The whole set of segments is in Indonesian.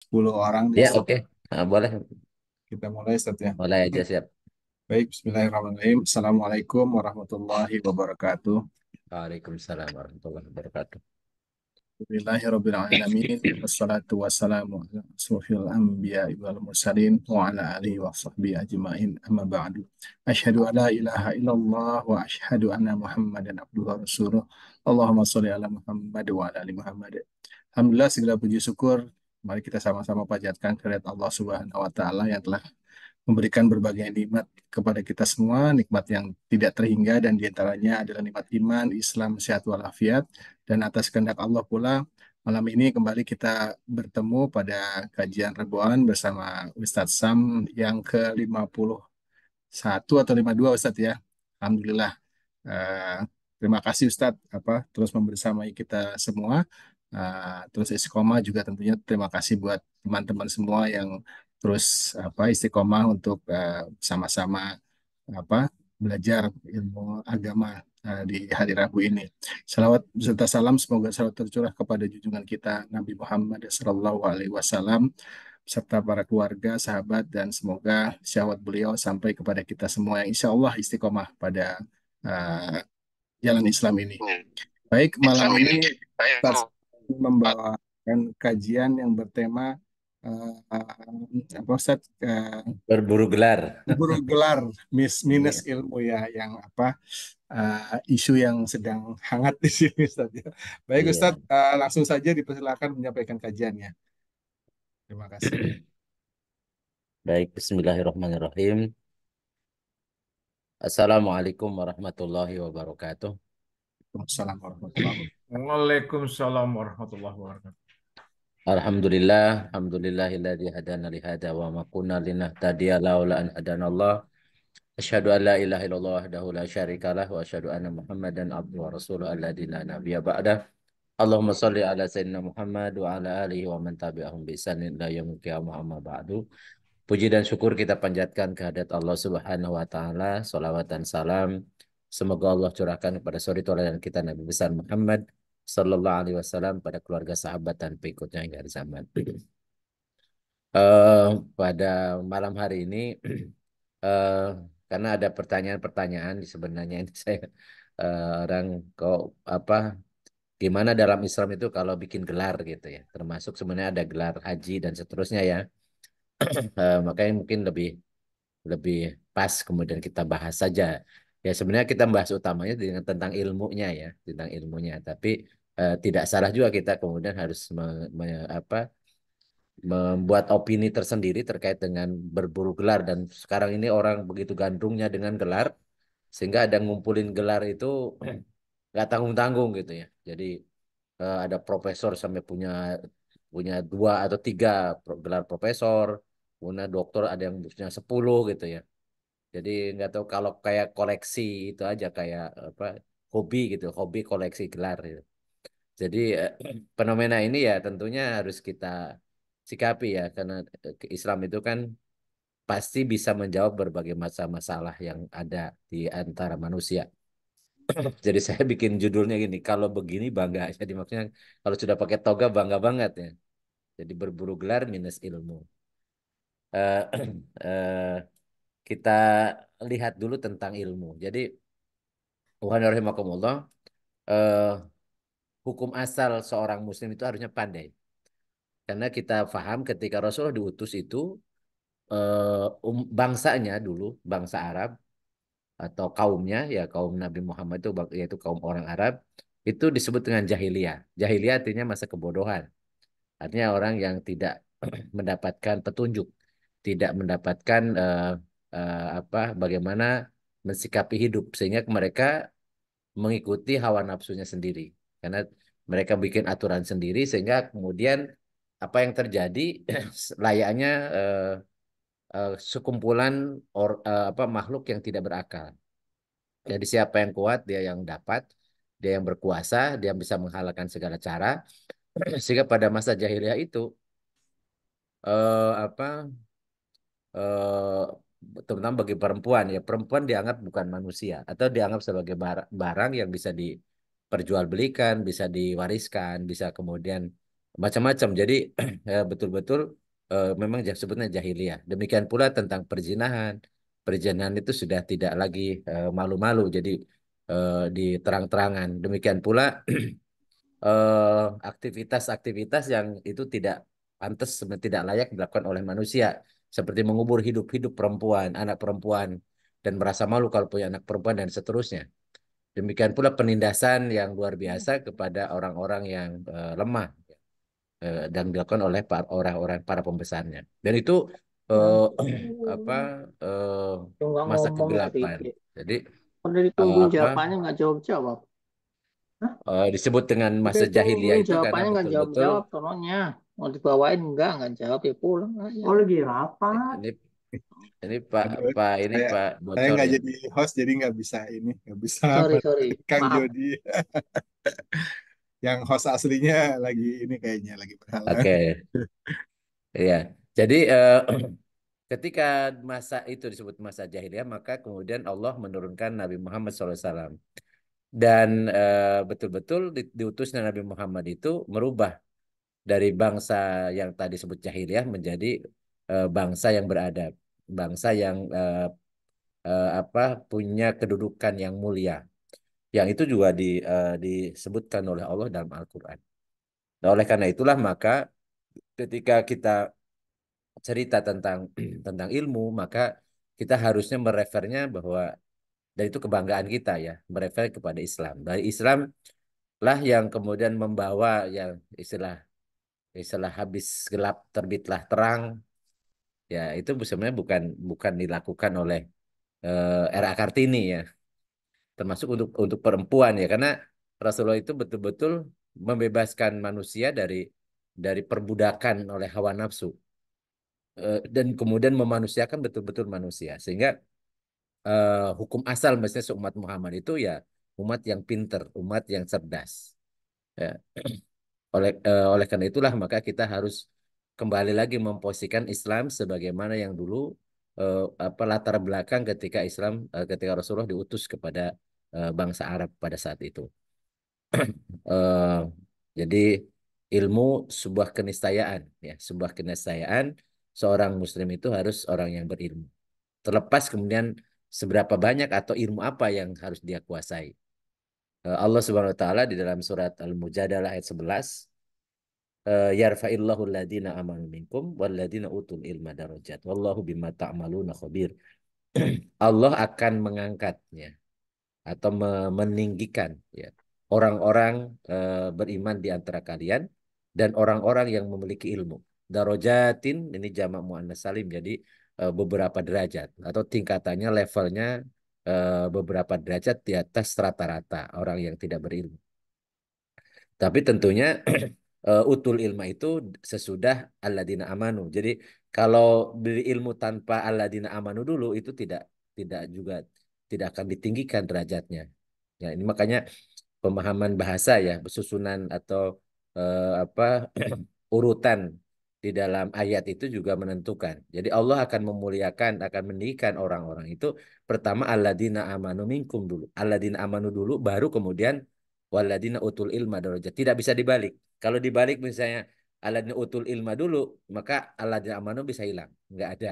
10 orang nih Ya, Ustaz. oke. Boleh. Kita mulai Ustaz ya. Mulai aja siap. Baik, Bismillahirrahmanirrahim. Assalamualaikum warahmatullahi wabarakatuh. Waalaikumsalam warahmatullahi wabarakatuh. Alhamdulillahirrabbilalamin. Wassalatu wassalamu ala asrofil anbiya wal mursalin wa ala alihi wa sahbihi ajma'in amma ba'du. Asyhadu an la ilaha illallah wa asyhadu anna Muhammadan abduhu wa rasuluh. Allahumma sholli ala Muhammad wa ala ali Muhammad. Alhamdulillah segala puji syukur. Mari kita sama-sama panjatkan kehadirat Allah Subhanahu wa taala yang telah memberikan berbagai nikmat kepada kita semua, nikmat yang tidak terhingga dan diantaranya adalah nikmat iman, Islam, sehat walafiat. Dan atas kehendak Allah pula, malam ini kembali kita bertemu pada kajian Reboan bersama Ustadz Sam yang ke-51 atau 52 Ustadz ya. Alhamdulillah. Eh, Terima kasih Ustadz terus membersamai kita semua. Terus istiqomah juga tentunya terima kasih buat teman-teman semua yang terus istiqomah untuk sama-sama belajar ilmu agama di hari Rabu ini. Salawat beserta salam semoga selalu tercurah kepada junjungan kita Nabi Muhammad Sallallahu Alaihi Wasallam serta para keluarga, sahabat, dan semoga syahwat beliau sampai kepada kita semua yang insya Allah istiqomah pada uh, jalan Islam ini. Baik, malam Islam ini. ini Baik. kita membawakan kajian yang bertema Ustaz, Berburu gelar. guru gelar minus Iya. ilmu ya yang isu yang sedang hangat di sini Ustaz ya. Baik Ustaz, Iya. langsung saja dipersilakan menyampaikan kajiannya. Terima kasih. Baik, Bismillahirrahmanirrahim. Assalamualaikum warahmatullahi wabarakatuh. Wassalamualaikum warahmatullahi wabarakatuh. Waalaikumsalam warahmatullahi wabarakatuh. Alhamdulillahilladzi hadana li hada wa ma kunna linahtadiya laula an hadanallah. Asyhadu an la ilaha illallah wahdahu la syarikalah wa asyhadu anna Muhammadan abduhu wa rasuluhu alladzi la nabiyya ba'dah. Allahumma shalli ala sayyidina Muhammad wa ala alihi wa man tabi'ahum bi ihsanin ila yaumil qiyamah amma ba'du. Puji dan syukur kita panjatkan kehadirat Allah Subhanahu wa taala. Salawat dan salam semoga Allah curahkan kepada suri tauladan kita Nabi besar Muhammad sallallahu alaihi wasallam, pada keluarga, sahabat dan pengikutnya hingga akhir zaman. Eh, Pada malam hari ini eh, karena ada pertanyaan-pertanyaan sebenarnya ini saya orang kok apa gimana dalam Islam itu kalau bikin gelar gitu ya, termasuk sebenarnya ada gelar haji dan seterusnya ya. Makanya mungkin lebih lebih pas kemudian kita bahas saja. Ya sebenarnya kita bahas utamanya dengan tentang ilmunya ya, tentang ilmunya. Tapi tidak salah juga kita kemudian harus membuat opini tersendiri terkait dengan berburu gelar, dan sekarang ini orang begitu gandrungnya dengan gelar sehingga ada ngumpulin gelar itu nggak tanggung-tanggung gitu ya. Jadi ada profesor sampai punya punya dua atau tiga gelar profesor, punya dokter ada yang punya 10 gitu ya. Jadi nggak tahu, kalau kayak koleksi itu aja kayak apa, hobi gitu, hobi koleksi gelar gitu. Jadi fenomena ini ya tentunya harus kita sikapi ya, karena Islam itu kan pasti bisa menjawab berbagai masalah yang ada di antara manusia. Jadi saya bikin judulnya gini, kalau begini bangga. Jadi maksudnya kalau sudah pakai toga bangga banget ya. Jadi berburu gelar minus ilmu. Eh, eh, kita lihat dulu tentang ilmu. Jadi Tuhan rahimakumullah, eh, hukum asal seorang muslim itu harusnya pandai. Karena kita paham ketika Rasulullah diutus itu, bangsanya dulu, bangsa Arab atau kaumnya, ya kaum Nabi Muhammad itu yaitu kaum orang Arab, itu disebut dengan jahiliyah. Jahiliyah artinya masa kebodohan. Artinya orang yang tidak mendapatkan petunjuk, tidak mendapatkan bagaimana mensikapi hidup, sehingga mereka mengikuti hawa nafsunya sendiri. Karena mereka bikin aturan sendiri, sehingga kemudian apa yang terjadi layaknya sekumpulan makhluk yang tidak berakal. Jadi siapa yang kuat, dia yang dapat, dia yang berkuasa, dia yang bisa menghalalkan segala cara. Sehingga pada masa jahiliyah itu eh, apa eh, terutama bagi perempuan, ya perempuan dianggap bukan manusia atau dianggap sebagai barang yang bisa diperjualbelikan, bisa diwariskan, bisa kemudian macam-macam. Jadi betul-betul memang sebutnya jahiliyah. Demikian pula tentang perzinahan. Perzinahan itu sudah tidak lagi malu-malu, jadi diterang-terangan. Demikian pula aktivitas-aktivitas yang itu tidak pantas, tidak layak dilakukan oleh manusia, seperti mengubur hidup-hidup perempuan, anak perempuan, dan merasa malu kalau punya anak perempuan dan seterusnya. Demikian pula penindasan yang luar biasa kepada orang-orang yang lemah dan dilakukan oleh orang-orang para pembesarnya. Dan itu eh, apa eh, Itu nggak masa ngomong tadi. kegelapan. Jadi Udah ditungguin apa jawabannya nggak jawab-jawab. Hah? disebut dengan Udah masa jahiliyah ditungguin itu karena jawabannya nggak betul-betul jawab-jawab. Sononya mau dibawain nggak jawab ya pulang aja. Oh lagi rapat. ini ini Pak Aduh, Pak ini saya Pak saya bocor nggak ya. jadi host jadi nggak bisa ini nggak bisa Sorry, menemani Kang maaf. Jody. Yang host aslinya lagi ini kayaknya lagi berhalangan. Oke, ya. Jadi ketika masa itu disebut masa jahiliyah, maka kemudian Allah menurunkan Nabi Muhammad SAW. Dan betul-betul diutusnya Nabi Muhammad itu merubah dari bangsa yang tadi disebut jahiliyah menjadi bangsa yang beradab, bangsa yang apa punya kedudukan yang mulia. Yang itu juga disebutkan oleh Allah dalam Al-Quran. Nah, oleh karena itulah maka ketika kita cerita tentang tentang ilmu, maka kita harusnya merefernya bahwa dan itu kebanggaan kita ya, merefer kepada Islam. Dari Islam lah yang kemudian membawa yang istilah istilah habis gelap terbitlah terang, ya itu sebenarnya bukan bukan dilakukan oleh RA Kartini ya, termasuk untuk perempuan ya, karena Rasulullah itu betul-betul membebaskan manusia dari perbudakan oleh hawa nafsu dan kemudian memanusiakan betul-betul manusia, sehingga hukum asal mestinya seumat Muhammad itu ya umat yang pinter, umat yang cerdas. Ya. Oleh karena itulah maka kita harus kembali lagi memposisikan Islam sebagaimana yang dulu apa latar belakang ketika ketika Rasulullah diutus kepada bangsa Arab pada saat itu. Eh, jadi ilmu sebuah keniscayaan ya, sebuah keniscayaan seorang muslim itu harus orang yang berilmu. Terlepas kemudian seberapa banyak atau ilmu apa yang harus dia kuasai. Allah Subhanahu wa taala di dalam surat Al-Mujadalah ayat 11 yarfa'illahu alladhina amanu minkum walladhina utul ilma darajat wallahu bima ta'maluna khabir. Allah akan mengangkatnya atau meninggikan ya orang-orang beriman di antara kalian dan orang-orang yang memiliki ilmu. Darajatin ini jamak muannas salim, jadi beberapa derajat atau tingkatannya levelnya beberapa derajat di atas rata-rata orang yang tidak berilmu. Tapi tentunya utul ilma itu sesudah alladzina amanu. Jadi kalau beri ilmu tanpa alladzina amanu dulu itu tidak juga tidak akan ditinggikan derajatnya. Ya, ini makanya pemahaman bahasa ya, susunan atau apa urutan di dalam ayat itu juga menentukan. Jadi Allah akan memuliakan, akan meninggikan orang-orang itu pertama alladzina amanu minkum dulu. Alladzina amanu dulu baru kemudian waladina utul ilma darajat. Tidak bisa dibalik. Kalau dibalik misalnya alladzina utul ilma dulu, maka alladzina amanu bisa hilang. Nggak ada.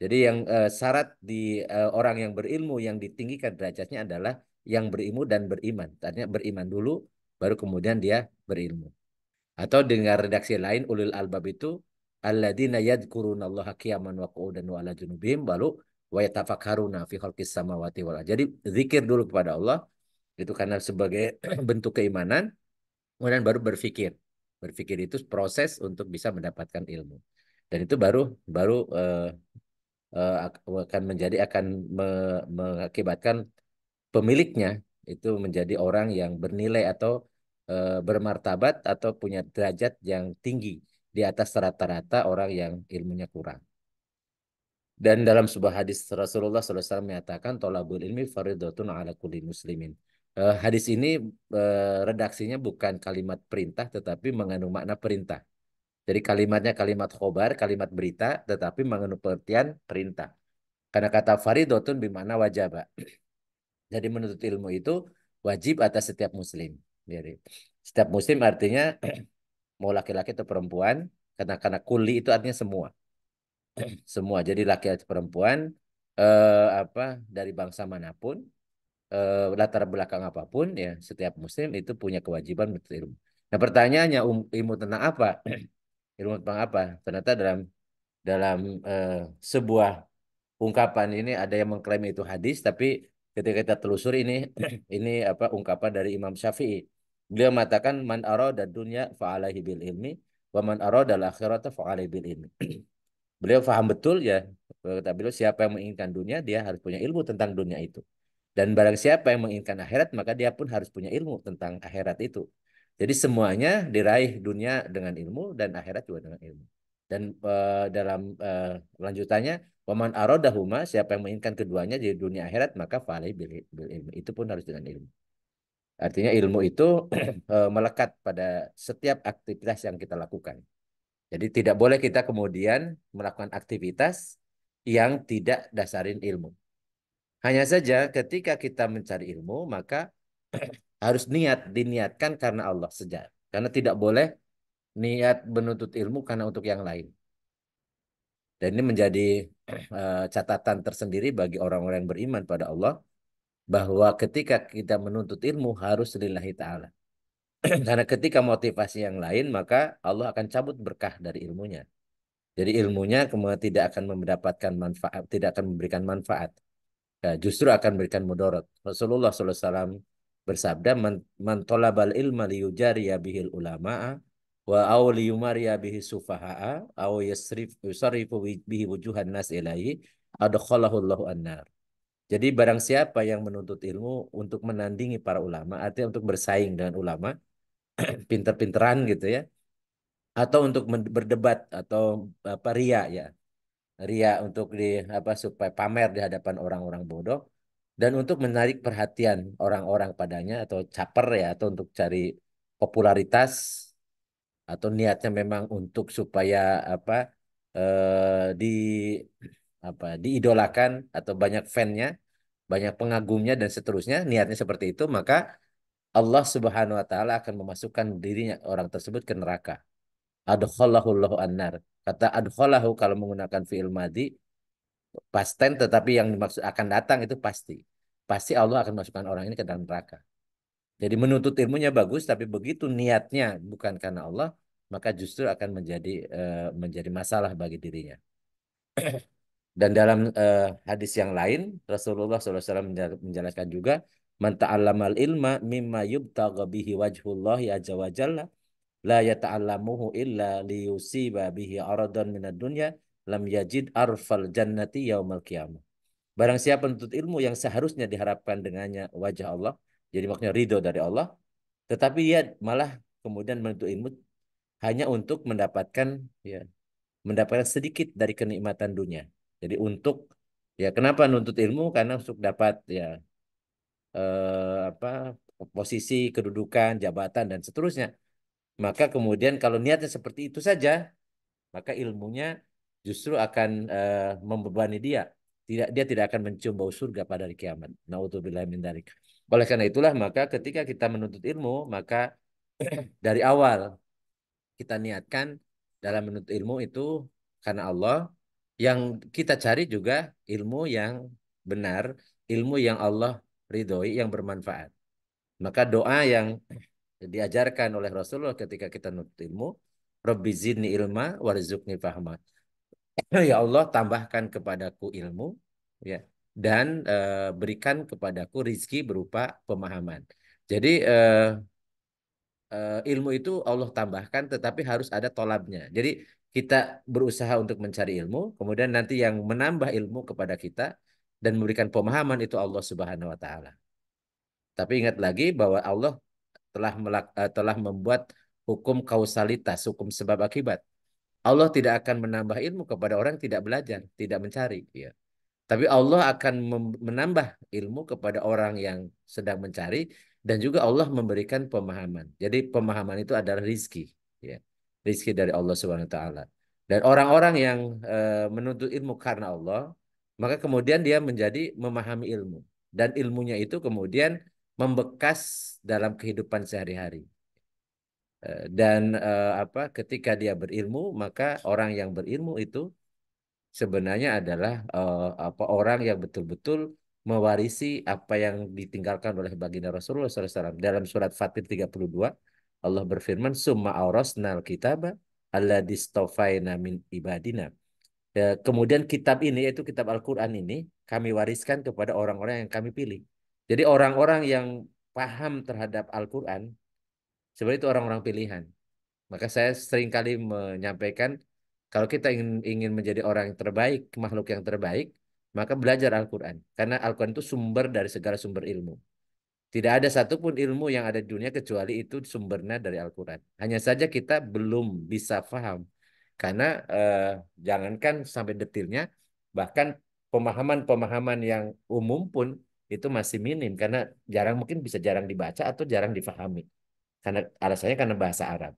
Jadi yang syarat di orang yang berilmu yang ditinggikan derajatnya adalah yang berilmu dan beriman. Artinya beriman dulu, baru kemudian dia berilmu. Atau dengan redaksi lain, ulil albab itu alladzina yadhkurunallaha qiyaman wa qu'udan wa ala junubihim baru wa yatafakkaruna fi khalqis samawati wal ardi. Jadi zikir dulu kepada Allah itu karena sebagai bentuk keimanan, kemudian baru berpikir. Berpikir itu proses untuk bisa mendapatkan ilmu. Dan itu baru baru akan menjadi akan mengakibatkan pemiliknya itu menjadi orang yang bernilai atau bermartabat atau punya derajat yang tinggi di atas rata-rata orang yang ilmunya kurang. Dan dalam sebuah hadis Rasulullah SAW menyatakan tolabul ilmi faridatun ala kulli muslimin. Hadis ini redaksinya bukan kalimat perintah tetapi mengandung makna perintah. Jadi kalimatnya kalimat khobar, kalimat berita tetapi mengandung pengertian perintah. Karena kata faridatun bermakna wajib. Jadi menuntut ilmu itu wajib atas setiap muslim. Jadi setiap muslim artinya mau laki-laki atau perempuan, karena kuli itu artinya semua, semua. Jadi laki-laki perempuan apa dari bangsa manapun, latar belakang apapun ya, setiap muslim itu punya kewajiban menuntut ilmu. Nah, pertanyaannya ilmu tentang apa? Ilmu tentang apa? Ternyata dalam eh, sebuah ungkapan ini ada yang mengklaim itu hadis, tapi ketika kita telusuri ini ini apa ungkapan dari Imam Syafi'i. Beliau mengatakan man arada dunya fa'alaihi bil ilmi wa man arada al akhirata fa'alaihi bil ilmi. Beliau paham betul ya, kata beliau siapa yang menginginkan dunia dia harus punya ilmu tentang dunia itu. Dan barang siapa yang menginginkan akhirat maka dia pun harus punya ilmu tentang akhirat itu. Jadi semuanya diraih dunia dengan ilmu dan akhirat juga dengan ilmu. Dan dalam lanjutannya waman aradahuma siapa yang menginginkan keduanya di dunia akhirat maka fa'alaihi bil ilmi. Itu pun harus dengan ilmu. Artinya ilmu itu melekat pada setiap aktivitas yang kita lakukan. Jadi tidak boleh kita kemudian melakukan aktivitas yang tidak dasarin ilmu. Hanya saja ketika kita mencari ilmu, maka harus diniatkan karena Allah saja. Karena tidak boleh niat menuntut ilmu karena untuk yang lain. Dan ini menjadi catatan tersendiri bagi orang-orang yang beriman pada Allah, bahwa ketika kita menuntut ilmu harus lillahi ta'ala. Karena ketika motivasi yang lain, maka Allah akan cabut berkah dari ilmunya. Jadi ilmunya kemudian tidak akan mendapatkan manfaat, tidak akan memberikan manfaat. Ya, justru akan memberikan mudarat. Rasulullah SAW bersabda, man talabal ilma liyujariya bihil ulama'a wa aw liyumariya bihi sufaha'a aw yusarifu bihi wujuhan nas ilaihi adkhalahu Allahu annar. Jadi barang siapa yang menuntut ilmu untuk menandingi para ulama, artinya untuk bersaing dengan ulama, pinter-pinteran gitu ya, atau untuk berdebat atau apa ria ya, ria untuk di apa supaya pamer di hadapan orang-orang bodoh dan untuk menarik perhatian orang-orang padanya atau caper ya atau untuk cari popularitas atau niatnya memang untuk supaya apa di apa diidolakan atau banyak fan-nya, banyak pengagumnya dan seterusnya, niatnya seperti itu, maka Allah Subhanahu wa taala akan memasukkan dirinya orang tersebut ke neraka. Adkhalahullahu annar. Kata adkhalahu kalau menggunakan fi'il madhi past tense tetapi yang dimaksud akan datang itu pasti. Pasti Allah akan masukkan orang ini ke dalam neraka. Jadi menuntut ilmunya bagus tapi begitu niatnya bukan karena Allah, maka justru akan menjadi masalah bagi dirinya. Dan dalam hadis yang lain Rasulullah SAW menjelaskan juga man ta'allamal ilma mimma yubtagha bihi wajhullahi azza wa jalla la yata'allamuhu illa liyusiba bihi aradan minad dunya lam yajid arfal jannati yaumal qiyamah. Barang siapa menuntut ilmu yang seharusnya diharapkan dengannya wajah Allah, jadi maksudnya ridho dari Allah, tetapi ia malah kemudian menuntut ilmu hanya untuk mendapatkan sedikit dari kenikmatan dunia. Jadi untuk ya kenapa nuntut ilmu karena untuk dapat ya apa posisi, kedudukan, jabatan dan seterusnya. Maka kemudian kalau niatnya seperti itu saja, maka ilmunya justru akan membebani dia. Dia tidak akan mencium bau surga pada hari kiamat. Nauzubillah min dzalik. Oleh karena itulah maka ketika kita menuntut ilmu, maka dari awal kita niatkan dalam menuntut ilmu itu karena Allah. Yang kita cari juga ilmu yang benar, ilmu yang Allah ridhoi, yang bermanfaat. Maka doa yang diajarkan oleh Rasulullah ketika kita menuntut ilmu, Rabbi zidni ilma warzuqni fahma. Ya Allah, tambahkan kepadaku ilmu, ya, dan berikan kepadaku rizki berupa pemahaman. Jadi ilmu itu Allah tambahkan, tetapi harus ada tolabnya. Jadi kita berusaha untuk mencari ilmu, kemudian nanti yang menambah ilmu kepada kita dan memberikan pemahaman itu Allah Subhanahu Wa Taala. Tapi ingat lagi bahwa Allah telah membuat hukum kausalitas, hukum sebab akibat. Allah tidak akan menambah ilmu kepada orang yang tidak belajar, tidak mencari. Ya. Tapi Allah akan menambah ilmu kepada orang yang sedang mencari dan juga Allah memberikan pemahaman. Jadi pemahaman itu adalah rizki, ya. Rizki dari Allah Subhanahu wa taala. Dan orang-orang yang menuntut ilmu karena Allah, maka kemudian dia menjadi memahami ilmu dan ilmunya itu kemudian membekas dalam kehidupan sehari-hari. Dan ketika dia berilmu, maka orang yang berilmu itu sebenarnya adalah orang yang betul-betul mewarisi apa yang ditinggalkan oleh baginda Rasulullah SAW. Dalam surat Fatir 32, Allah berfirman, Summa aurasnal kitaba alladhistofaina min ibadina. Kemudian kitab ini, yaitu kitab Al-Quran ini, kami wariskan kepada orang-orang yang kami pilih. Jadi orang-orang yang paham terhadap Al-Quran, sebenarnya itu orang-orang pilihan. Maka saya seringkali menyampaikan, kalau kita ingin menjadi orang yang terbaik, makhluk yang terbaik, maka belajar Al-Quran. Karena Al-Quran itu sumber dari segala sumber ilmu. Tidak ada satupun ilmu yang ada di dunia kecuali itu sumbernya dari Al-Quran. Hanya saja kita belum bisa paham. Karena jangankan sampai detilnya, bahkan pemahaman-pemahaman yang umum pun itu masih minim. Karena mungkin bisa jarang dibaca atau jarang difahami. Karena alasannya karena bahasa Arab.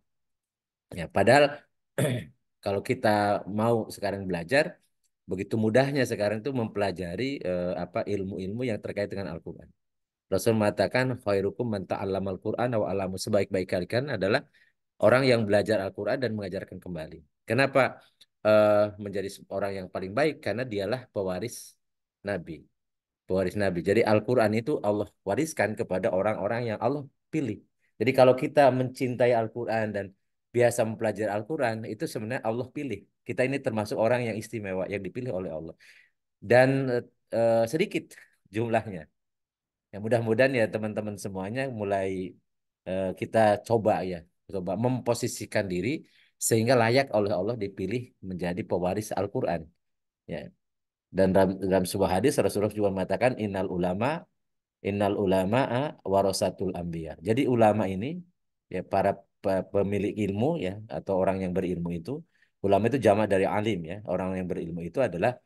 Ya, padahal kalau kita mau sekarang belajar, begitu mudahnya sekarang itu mempelajari ilmu-ilmu yang terkait dengan Al-Quran. Rasul mengatakan, khairukum man ta'allamal Qur'an wa 'allamahu. Sebaik-baik kalian adalah orang yang belajar Al-Quran dan mengajarkan kembali. Kenapa menjadi orang yang paling baik? Karena dialah Nabi. Pewaris Nabi. Jadi Al-Quran itu Allah wariskan kepada orang-orang yang Allah pilih. Jadi kalau kita mencintai Al-Quran dan biasa mempelajari Al-Quran, itu sebenarnya Allah pilih. Kita ini termasuk orang yang istimewa, yang dipilih oleh Allah. Dan sedikit jumlahnya. Ya, mudah-mudahan ya teman-teman semuanya mulai kita coba memposisikan diri sehingga layak oleh Allah dipilih menjadi pewaris Al-Quran. Ya. Dan dalam sebuah hadis Rasulullah juga mengatakan innal ulama'a warasatul anbiya. Jadi ulama ini ya para pemilik ilmu ya atau orang yang berilmu itu, ulama itu jamak dari alim ya. Orang yang berilmu itu adalah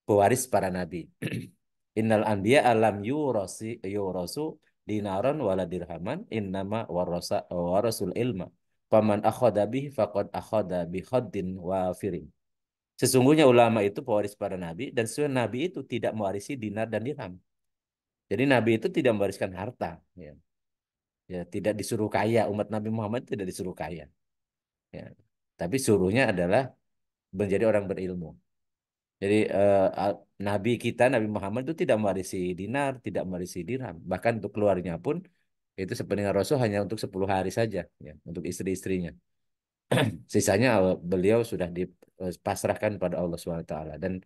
pewaris para nabi. Innal anbiya alam yurasu dinaran wala dirhaman innama warasul ilma. Faman akhadha bihi faqad akhadha bi khaddin wafirin. Sesungguhnya ulama itu pewaris para nabi dan sesungguhnya nabi itu tidak mewarisi dinar dan dirham. Jadi nabi itu tidak mewariskan harta, ya. Ya, tidak disuruh kaya. Umat Nabi Muhammad tidak disuruh kaya, ya. Tapi suruhnya adalah menjadi orang berilmu. Jadi nabi kita Nabi Muhammad itu tidak mewarisi dinar, tidak mewarisi dirham. Bahkan untuk keluarnya pun itu sepeninggal Rasul hanya untuk 10 hari saja, ya, untuk istri-istrinya. Sisanya beliau sudah dipasrahkan pada Allah SWT dan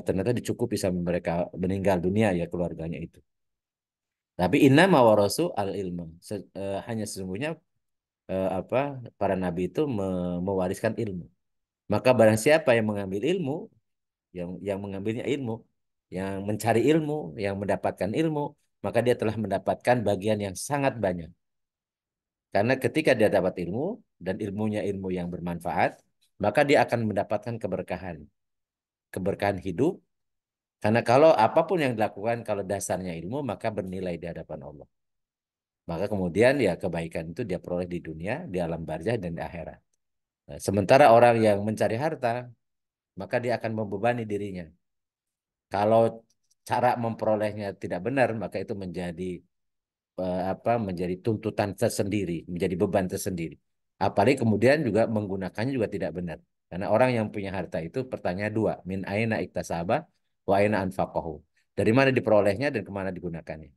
ternyata dicukupi sampai mereka meninggal dunia ya keluarganya itu. Tapi inna mawarasu al ilmu. Hanya sesungguhnya apa para nabi itu mewariskan ilmu. Maka barang siapa yang mengambil ilmu, yang mengambilnya ilmu, yang mencari ilmu, yang mendapatkan ilmu, maka dia telah mendapatkan bagian yang sangat banyak. Karena ketika dia dapat ilmu dan ilmunya ilmu yang bermanfaat, maka dia akan mendapatkan keberkahan. Keberkahan hidup. Karena kalau apapun yang dilakukan, kalau dasarnya ilmu, maka bernilai di hadapan Allah. Maka kemudian ya kebaikan itu dia peroleh di dunia, di alam barzah dan di akhirat. Nah, sementara orang yang mencari harta, maka dia akan membebani dirinya. Kalau cara memperolehnya tidak benar, maka itu menjadi tuntutan tersendiri, menjadi beban tersendiri. Apalagi kemudian juga menggunakannya juga tidak benar. Karena orang yang punya harta itu pertanyaan dua, min aina iktasaba wa aina anfaqahu. Dari mana diperolehnya dan kemana digunakannya.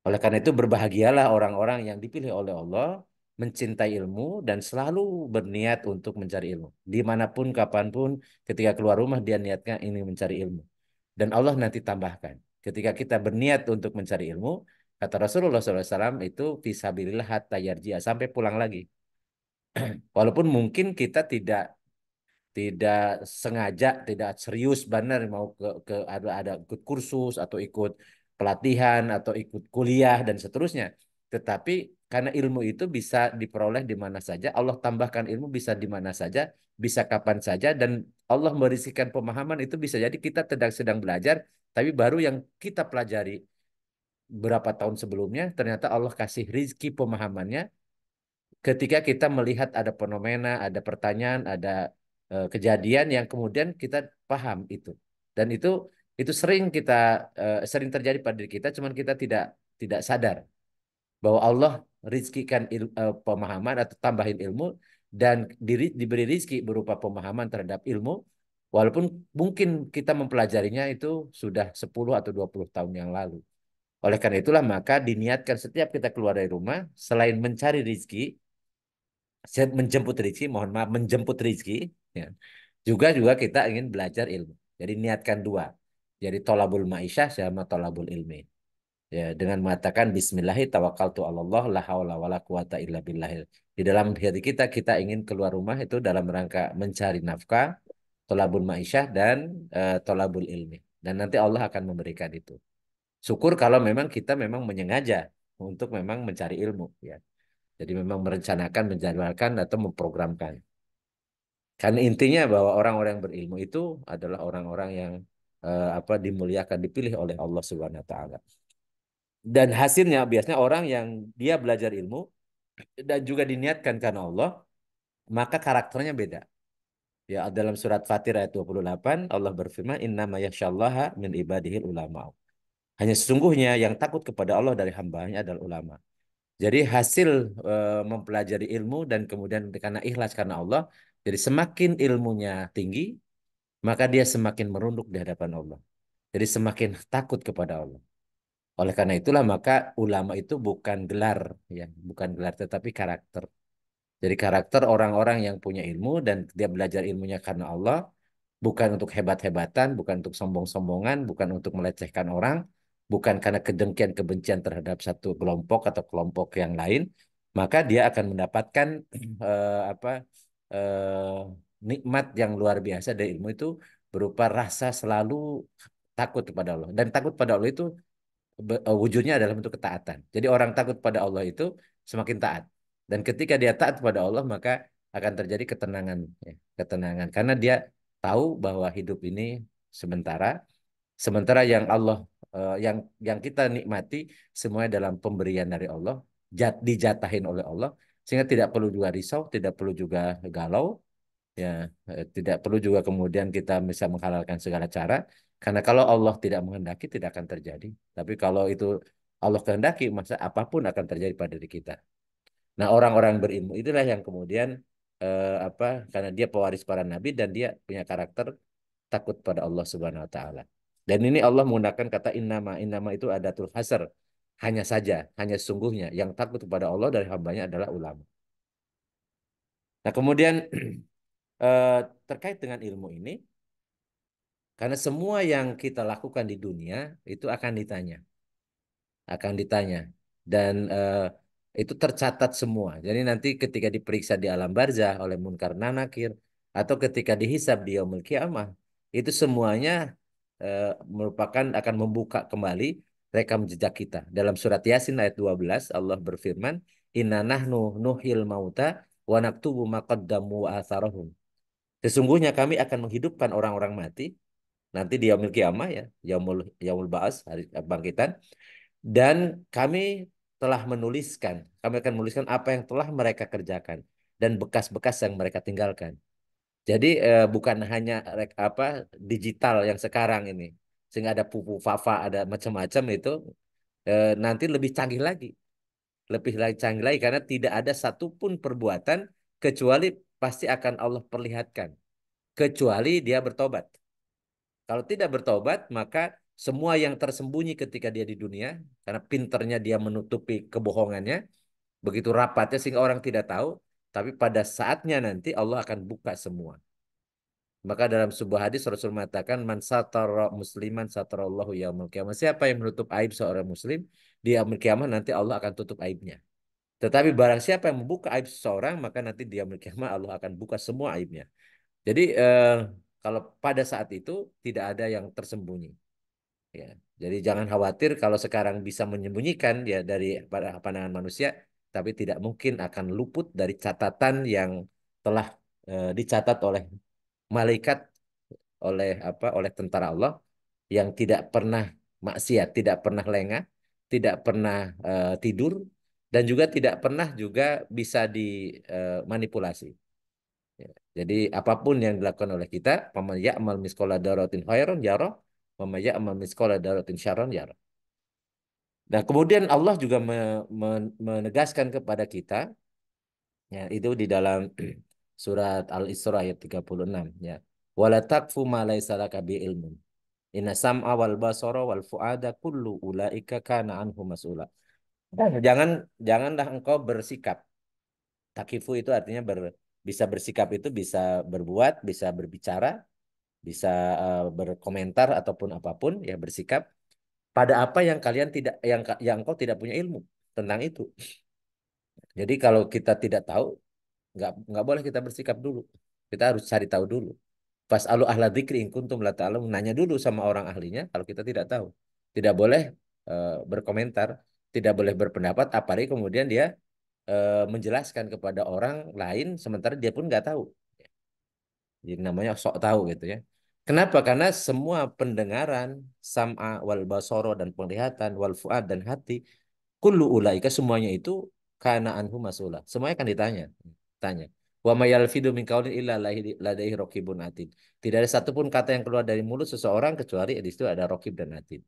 Oleh karena itu berbahagialah orang-orang yang dipilih oleh Allah, mencintai ilmu dan selalu berniat untuk mencari ilmu. Dimanapun, kapanpun, ketika keluar rumah dia niatnya ini mencari ilmu. Dan Allah nanti tambahkan. Ketika kita berniat untuk mencari ilmu, kata Rasulullah SAW itu fisabilillah hatta yarji'a, sampai pulang lagi. Walaupun mungkin kita tidak tidak sengaja, tidak serius benar mau ada ikut kursus atau ikut pelatihan atau ikut kuliah dan seterusnya. Tetapi karena ilmu itu bisa diperoleh di mana saja, Allah tambahkan ilmu bisa di mana saja, bisa kapan saja dan Allah merisikan pemahaman itu bisa jadi kita sedang belajar, tapi baru yang kita pelajari berapa tahun sebelumnya, ternyata Allah kasih rizki pemahamannya ketika kita melihat ada fenomena, ada pertanyaan, ada kejadian yang kemudian kita paham itu. Dan itu sering terjadi pada diri kita, cuman kita tidak sadar. bahwa Allah rizkikan pemahaman atau tambahin ilmu dan diberi rizki berupa pemahaman terhadap ilmu walaupun mungkin kita mempelajarinya itu sudah 10 atau 20 tahun yang lalu. Oleh karena itulah maka diniatkan setiap kita keluar dari rumah selain mencari rizki, menjemput rizki, mohon maaf menjemput rizki, ya, juga kita ingin belajar ilmu. Jadi niatkan dua. Jadi tolabul ma'isyah sama tolabul ilmi. Ya, dengan mengatakan Bismillahi tawakkaltu 'alallah la haula wala quwata illa billah. Di dalam hati kita ingin keluar rumah itu dalam rangka mencari nafkah, tolabul ma'isyah dan tolabul ilmi. Dan nanti Allah akan memberikan itu. Syukur kalau memang kita memang menyengaja untuk memang mencari ilmu, ya. Jadi memang merencanakan, menjadwalkan atau memprogramkan. Karena intinya bahwa orang-orang yang berilmu itu adalah orang-orang yang dimuliakan, dipilih oleh Allah Subhanahu wa taala. Dan hasilnya biasanya orang yang dia belajar ilmu dan juga diniatkan karena Allah, maka karakternya beda. Ya, dalam surat Fatir ayat 28 Allah berfirman, "Innama yakhsyallaha min ibadihil ulama." Hanya sesungguhnya yang takut kepada Allah dari hambanya adalah ulama. Jadi hasil mempelajari ilmu dan kemudian karena ikhlas karena Allah, jadi semakin ilmunya tinggi, maka dia semakin merunduk di hadapan Allah. Jadi semakin takut kepada Allah. Oleh karena itulah maka ulama itu bukan gelar, ya, bukan gelar tetapi karakter. Jadi karakter orang-orang yang punya ilmu dan dia belajar ilmunya karena Allah, bukan untuk hebat-hebatan, bukan untuk sombong-sombongan, bukan untuk melecehkan orang, bukan karena kedengkian kebencian terhadap satu kelompok atau kelompok yang lain, maka dia akan mendapatkan eh, apa eh, nikmat yang luar biasa dari ilmu itu berupa rasa selalu takut kepada Allah. Dan takut pada Allah itu wujudnya adalah bentuk ketaatan. Jadi orang takut pada Allah itu semakin taat. Dan ketika dia taat kepada Allah maka akan terjadi ketenangan, ya, ketenangan karena dia tahu bahwa hidup ini sementara, sementara yang Allah yang kita nikmati semuanya dalam pemberian dari Allah, dijatahin oleh Allah, sehingga tidak perlu juga risau, tidak perlu juga galau, ya, tidak perlu juga kemudian kita bisa menghalalkan segala cara karena kalau Allah tidak menghendaki tidak akan terjadi, tapi kalau itu Allah kehendaki masa apapun akan terjadi pada diri kita. Nah, orang-orang berilmu itulah yang kemudian karena dia pewaris para nabi dan dia punya karakter takut pada Allah Subhanahu wa taala. Dan ini Allah menggunakan kata innama. Innama itu adatul hasr. Hanya saja, hanya sungguhnya yang takut kepada Allah dari hambanya adalah ulama. Nah, kemudian eh, terkait dengan ilmu ini, karena semua yang kita lakukan di dunia itu akan ditanya dan itu tercatat semua. Jadi nanti ketika diperiksa di alam barzah oleh Munkar Nakir atau ketika dihisab di Yaumul Kiamah itu semuanya merupakan akan membuka kembali rekam jejak kita. Dalam surat Yasin ayat 12 Allah berfirman, "Inna nahnu nuhil mauta wa naktubu ma qaddamu wa atharahum." Sesungguhnya kami akan menghidupkan orang-orang mati nanti di Yaumul Kiamah, ya, Yaumul Ba'as, hari kebangkitan. Dan kami telah menuliskan, kami akan menuliskan apa yang telah mereka kerjakan dan bekas-bekas yang mereka tinggalkan. Jadi bukan hanya digital yang sekarang ini, sehingga ada pupu fafa, ada macam-macam itu nanti lebih lagi canggih lagi karena tidak ada satupun perbuatan kecuali pasti akan Allah perlihatkan, kecuali dia bertobat. Kalau tidak bertobat, maka semua yang tersembunyi ketika dia di dunia, karena pinternya dia menutupi kebohongannya, begitu rapatnya sehingga orang tidak tahu, tapi pada saatnya nanti Allah akan buka semua. Maka dalam sebuah hadis Rasul mengatakan, "Man satara musliman satarallahu yaumil qiyamah." Siapa yang menutup aib seorang muslim, di yaumil qiyamah nanti Allah akan tutup aibnya. Tetapi barang siapa yang membuka aib seseorang, maka nanti di yaumil qiyamah Allah akan buka semua aibnya. Jadi kalau pada saat itu tidak ada yang tersembunyi. Ya, jadi jangan khawatir kalau sekarang bisa menyembunyikan ya dari pandangan manusia, tapi tidak mungkin akan luput dari catatan yang telah dicatat oleh malaikat, oleh tentara Allah yang tidak pernah maksiat, tidak pernah lengah, tidak pernah tidur dan juga tidak pernah juga bisa dimanipulasi. Ya. Jadi apapun yang dilakukan oleh kita, faman ya'mal misqala dzarratin khairan yarah, wa may ya'mal misqala dzarratin syarran yarah. Nah, kemudian Allah juga menegaskan kepada kita, ya, itu di dalam surat Al-Isra ayat 36, ya. Wala taqfu ma laysa laka bi ilmun. Inna sam'a wal basara wal fuada kullu ulaika kana anhu mas'ula. Jangan janganlah engkau bersikap. Takifu itu artinya bisa bersikap itu bisa berbuat, bisa berbicara, bisa berkomentar ataupun apapun, ya bersikap pada apa yang kalian tidak yang engkau tidak punya ilmu tentang itu. Jadi kalau kita tidak tahu, nggak boleh kita bersikap dulu. Kita harus cari tahu dulu. Fas'alu ahla dzikri in kuntum la ta'lamun. Nanya dulu sama orang ahlinya kalau kita tidak tahu. Tidak boleh berkomentar, tidak boleh berpendapat, apalagi kemudian dia menjelaskan kepada orang lain sementara dia pun nggak tahu. Jadi namanya sok tahu gitu ya. Kenapa? Karena semua pendengaran, sam'a wal basoro dan penglihatan, wal fuad dan hati, kullu ulaika semuanya itu kana anhu mas'ula. Semuanya akan ditanya. Tanya. Wa may yalfidu min qaulin illa ladaihi raqibun atid. Tidak ada satupun kata yang keluar dari mulut seseorang kecuali di situ ada raqib dan atid.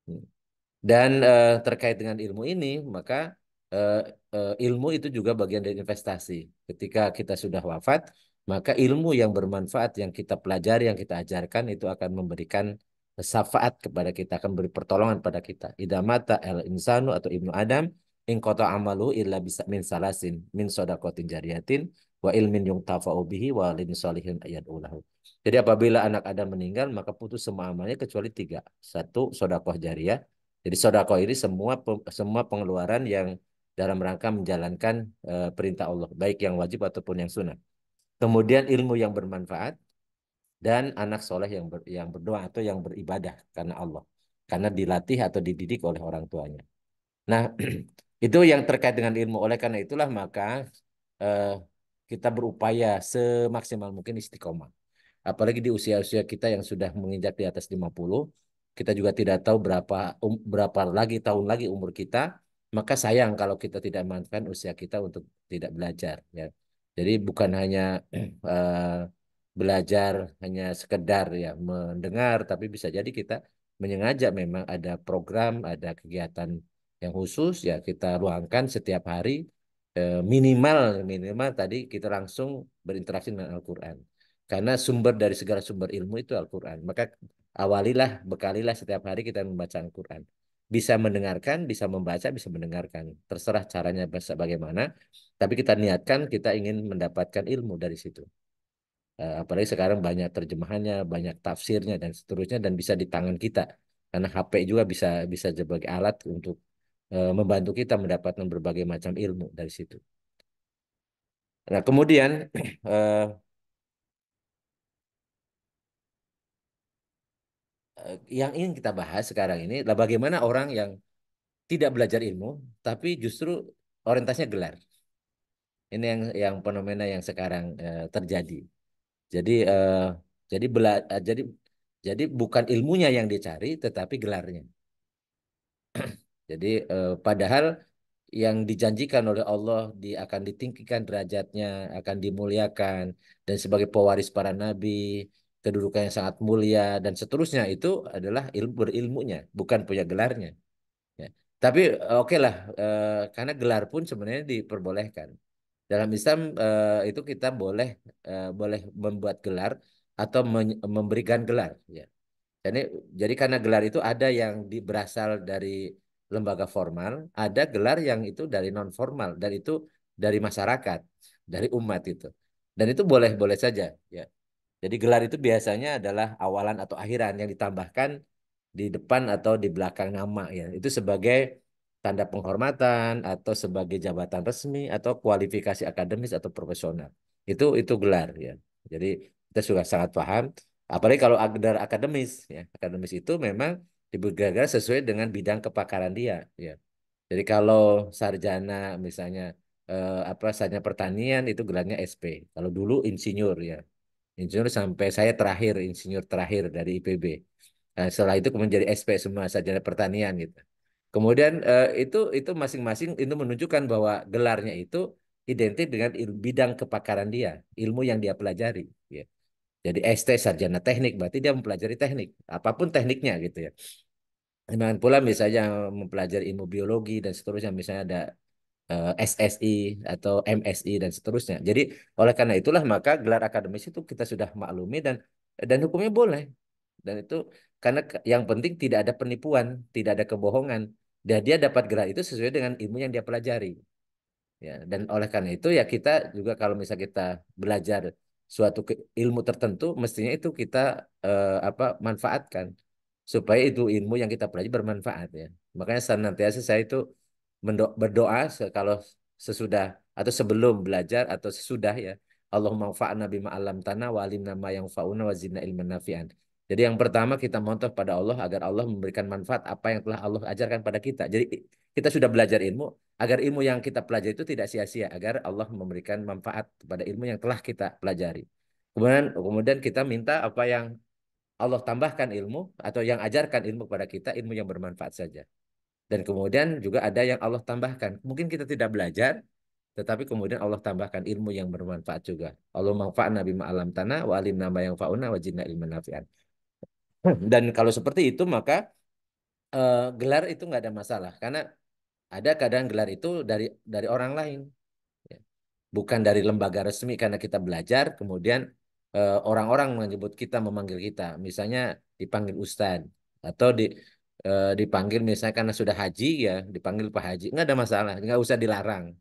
Hmm. Dan terkait dengan ilmu ini, maka eh, ilmu itu juga bagian dari investasi. Ketika kita sudah wafat, maka ilmu yang bermanfaat yang kita pelajari, yang kita ajarkan itu akan memberikan syafaat kepada kita, akan beri pertolongan pada kita. Idza mata al insanu atau ibnu Adam, in qata amalu illa bisa min salasin min sodakotin jariyatin wa ilmin yuntafa'u bihi wa ilmin sholihin yad'ulahu. Jadi apabila anak Adam meninggal, maka putus semua amalnya kecuali tiga. Satu, sodakoh jariyah. Jadi sodako ini semua pengeluaran yang dalam rangka menjalankan perintah Allah, baik yang wajib ataupun yang sunnah. Kemudian ilmu yang bermanfaat dan anak soleh yang berdoa atau yang beribadah karena Allah, karena dilatih atau dididik oleh orang tuanya. Nah, itu yang terkait dengan ilmu. Oleh karena itulah maka eh, kita berupaya semaksimal mungkin istiqomah. Apalagi di usia-usia kita yang sudah menginjak di atas 50, kita juga tidak tahu berapa lagi tahun lagi umur kita, maka sayang kalau kita tidak manfaatkan usia kita untuk tidak belajar, ya. Jadi bukan hanya belajar hanya sekedar ya mendengar, tapi bisa jadi kita menyengaja memang ada program, ada kegiatan yang khusus ya kita luangkan setiap hari, minimal minimal tadi kita langsung berinteraksi dengan Al-Quran. Karena sumber dari segala sumber ilmu itu Al-Quran. Maka bekalilah setiap hari kita membaca Al-Quran. Bisa mendengarkan, bisa membaca, bisa mendengarkan. Terserah caranya bagaimana. Tapi kita niatkan kita ingin mendapatkan ilmu dari situ. Apalagi sekarang banyak terjemahannya, banyak tafsirnya dan seterusnya dan bisa di tangan kita. Karena HP juga bisa bisa sebagai alat untuk membantu kita mendapatkan berbagai macam ilmu dari situ. Nah, kemudian eh, yang ingin kita bahas sekarang ini adalah bagaimana orang yang tidak belajar ilmu, tapi justru orientasinya gelar. Ini yang fenomena yang sekarang terjadi. Jadi jadi jadi bukan ilmunya yang dicari, tetapi gelarnya. Jadi padahal yang dijanjikan oleh Allah akan ditinggikan derajatnya, akan dimuliakan dan sebagai pewaris para nabi, kedudukan yang sangat mulia dan seterusnya itu adalah berilmunya, bukan punya gelarnya. Ya. Tapi oke lah, karena gelar pun sebenarnya diperbolehkan. Dalam Islam itu kita boleh membuat gelar atau memberikan gelar. Ya. Jadi, jadi karena gelar itu ada yang berasal dari lembaga formal, ada gelar yang itu dari non formal, dan itu dari masyarakat, dari umat itu. Dan itu boleh-boleh saja. Ya. Jadi gelar itu biasanya adalah awalan atau akhiran yang ditambahkan di depan atau di belakang nama ya. Itu sebagai tanda penghormatan atau sebagai jabatan resmi atau kualifikasi akademis atau profesional. Itu gelar ya. Jadi kita sudah sangat paham. Apalagi kalau gelar akademis ya. Akademis itu memang diberi sesuai dengan bidang kepakaran dia ya. Jadi kalau sarjana misalnya sarjana pertanian itu gelarnya SP. Kalau dulu insinyur ya. Insinyur sampai saya terakhir, insinyur terakhir dari IPB. Nah, setelah itu kemudian jadi SP semua sarjana pertanian gitu. Kemudian itu masing-masing itu menunjukkan bahwa gelarnya itu identik dengan bidang kepakaran dia, ilmu yang dia pelajari. Ya. Jadi ST sarjana teknik berarti dia mempelajari teknik, apapun tekniknya gitu ya. Demikian pula misalnya mempelajari ilmu biologi dan seterusnya, misalnya ada SSI atau MSI dan seterusnya. Jadi oleh karena itulah maka gelar akademis itu kita sudah maklumi dan hukumnya boleh. Dan itu karena yang penting tidak ada penipuan, tidak ada kebohongan. Dan dia dapat gelar itu sesuai dengan ilmu yang dia pelajari. Ya, dan oleh karena itu ya kita juga kalau misal kita belajar suatu ilmu tertentu, mestinya itu kita manfaatkan supaya itu ilmu yang kita pelajari bermanfaat ya. Makanya senantiasa saya itu berdoa kalau sesudah atau sebelum belajar atau sesudah ya. Allahumma anfa'na bima 'allamtana wa 'allimna ma yanfa'una wa zidna ilman nafi'an. Jadi yang pertama kita mohon pada Allah agar Allah memberikan manfaat apa yang telah Allah ajarkan pada kita. Jadi kita sudah belajar ilmu agar ilmu yang kita pelajari itu tidak sia-sia, agar Allah memberikan manfaat pada ilmu yang telah kita pelajari. Kemudian kita minta apa yang Allah tambahkan ilmu atau yang ajarkan ilmu kepada kita, ilmu yang bermanfaat saja. Dan kemudian juga ada yang Allah tambahkan. Mungkin kita tidak belajar, tetapi kemudian Allah tambahkan ilmu yang bermanfaat juga. Allah manfa'na bima alam tanah wa alimna ma yanfa'una wa jinna ilman nafi'an. Dan kalau seperti itu maka gelar itu nggak ada masalah karena ada kadang gelar itu dari orang lain, ya. Bukan dari lembaga resmi karena kita belajar, kemudian orang-orang menyebut kita, memanggil kita, misalnya dipanggil Ustadz atau dipanggil misalnya karena sudah haji ya dipanggil Pak Haji, nggak ada masalah, nggak usah dilarang.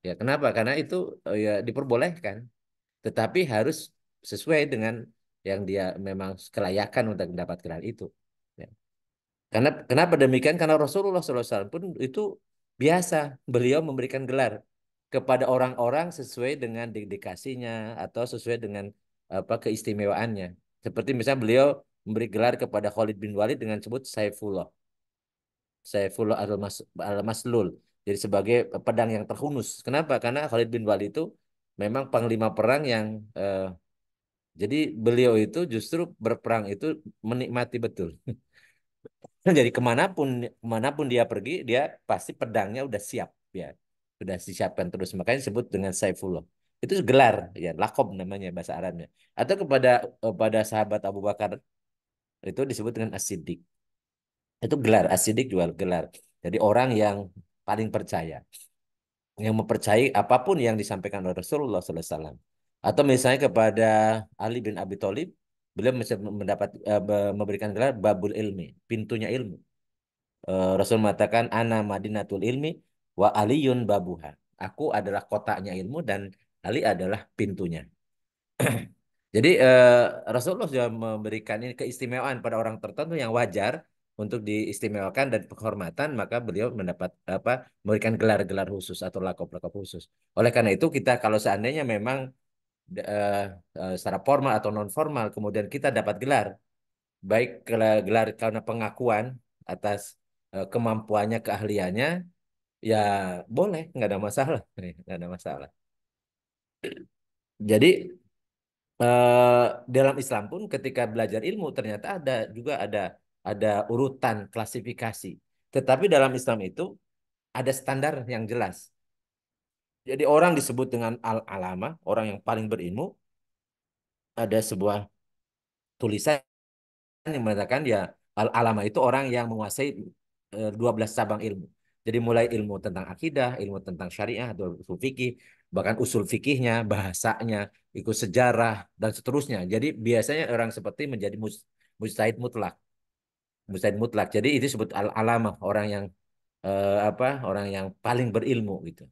Ya kenapa? Karena itu ya diperbolehkan, tetapi harus sesuai dengan yang dia memang kelayakan untuk mendapat gelar itu. Ya. Karena kenapa demikian? Karena Rasulullah SAW pun itu biasa beliau memberikan gelar kepada orang-orang sesuai dengan dedikasinya atau sesuai dengan keistimewaannya. Seperti misalnya beliau memberi gelar kepada Khalid bin Walid dengan sebut Saifullah, Saifullah al-Maslul. Jadi sebagai pedang yang terhunus. Kenapa? Karena Khalid bin Walid itu memang panglima perang yang jadi beliau itu justru berperang itu menikmati betul. Jadi kemanapun dia pergi, dia pasti pedangnya udah siap ya, sudah disiapkan terus. Makanya disebut dengan Saifullah. Itu gelar ya, lakob namanya bahasa Arabnya. Atau kepada sahabat Abu Bakar itu disebut dengan As-Siddiq. Itu gelar As-Siddiq juga gelar. Jadi orang yang paling percaya, yang mempercayai apapun yang disampaikan oleh Rasulullah SAW. Atau misalnya kepada Ali bin Abi Thalib, beliau memberikan gelar Babul Ilmi, pintunya ilmu. Rasul mengatakan ana madinatul ilmi wa aliyun babuha. Aku adalah kotanya ilmu dan Ali adalah pintunya. Jadi Rasulullah juga memberikan ini keistimewaan pada orang tertentu yang wajar untuk diistimewakan dan penghormatan, maka beliau mendapat memberikan gelar-gelar khusus atau lakop-lakop khusus. Oleh karena itu kita kalau seandainya memang secara formal atau non formal kemudian kita dapat gelar, baik gelar karena pengakuan atas kemampuannya, keahliannya, ya boleh, nggak ada masalah, nggak ada masalah. Jadi dalam Islam pun ketika belajar ilmu ternyata ada urutan klasifikasi. Tetapi dalam Islam itu ada standar yang jelas. Jadi orang disebut dengan al-alama, orang yang paling berilmu, ada sebuah tulisan yang mengatakan ya al-alama itu orang yang menguasai 12 cabang ilmu. Jadi mulai ilmu tentang akidah, ilmu tentang syariah atau usul fikih, bahkan usul fikihnya, bahasanya, ikut sejarah dan seterusnya. Jadi biasanya orang seperti menjadi mujtahid mutlak, mujtahid mutlak. Jadi itu disebut al-alama, orang yang orang yang paling berilmu gitu.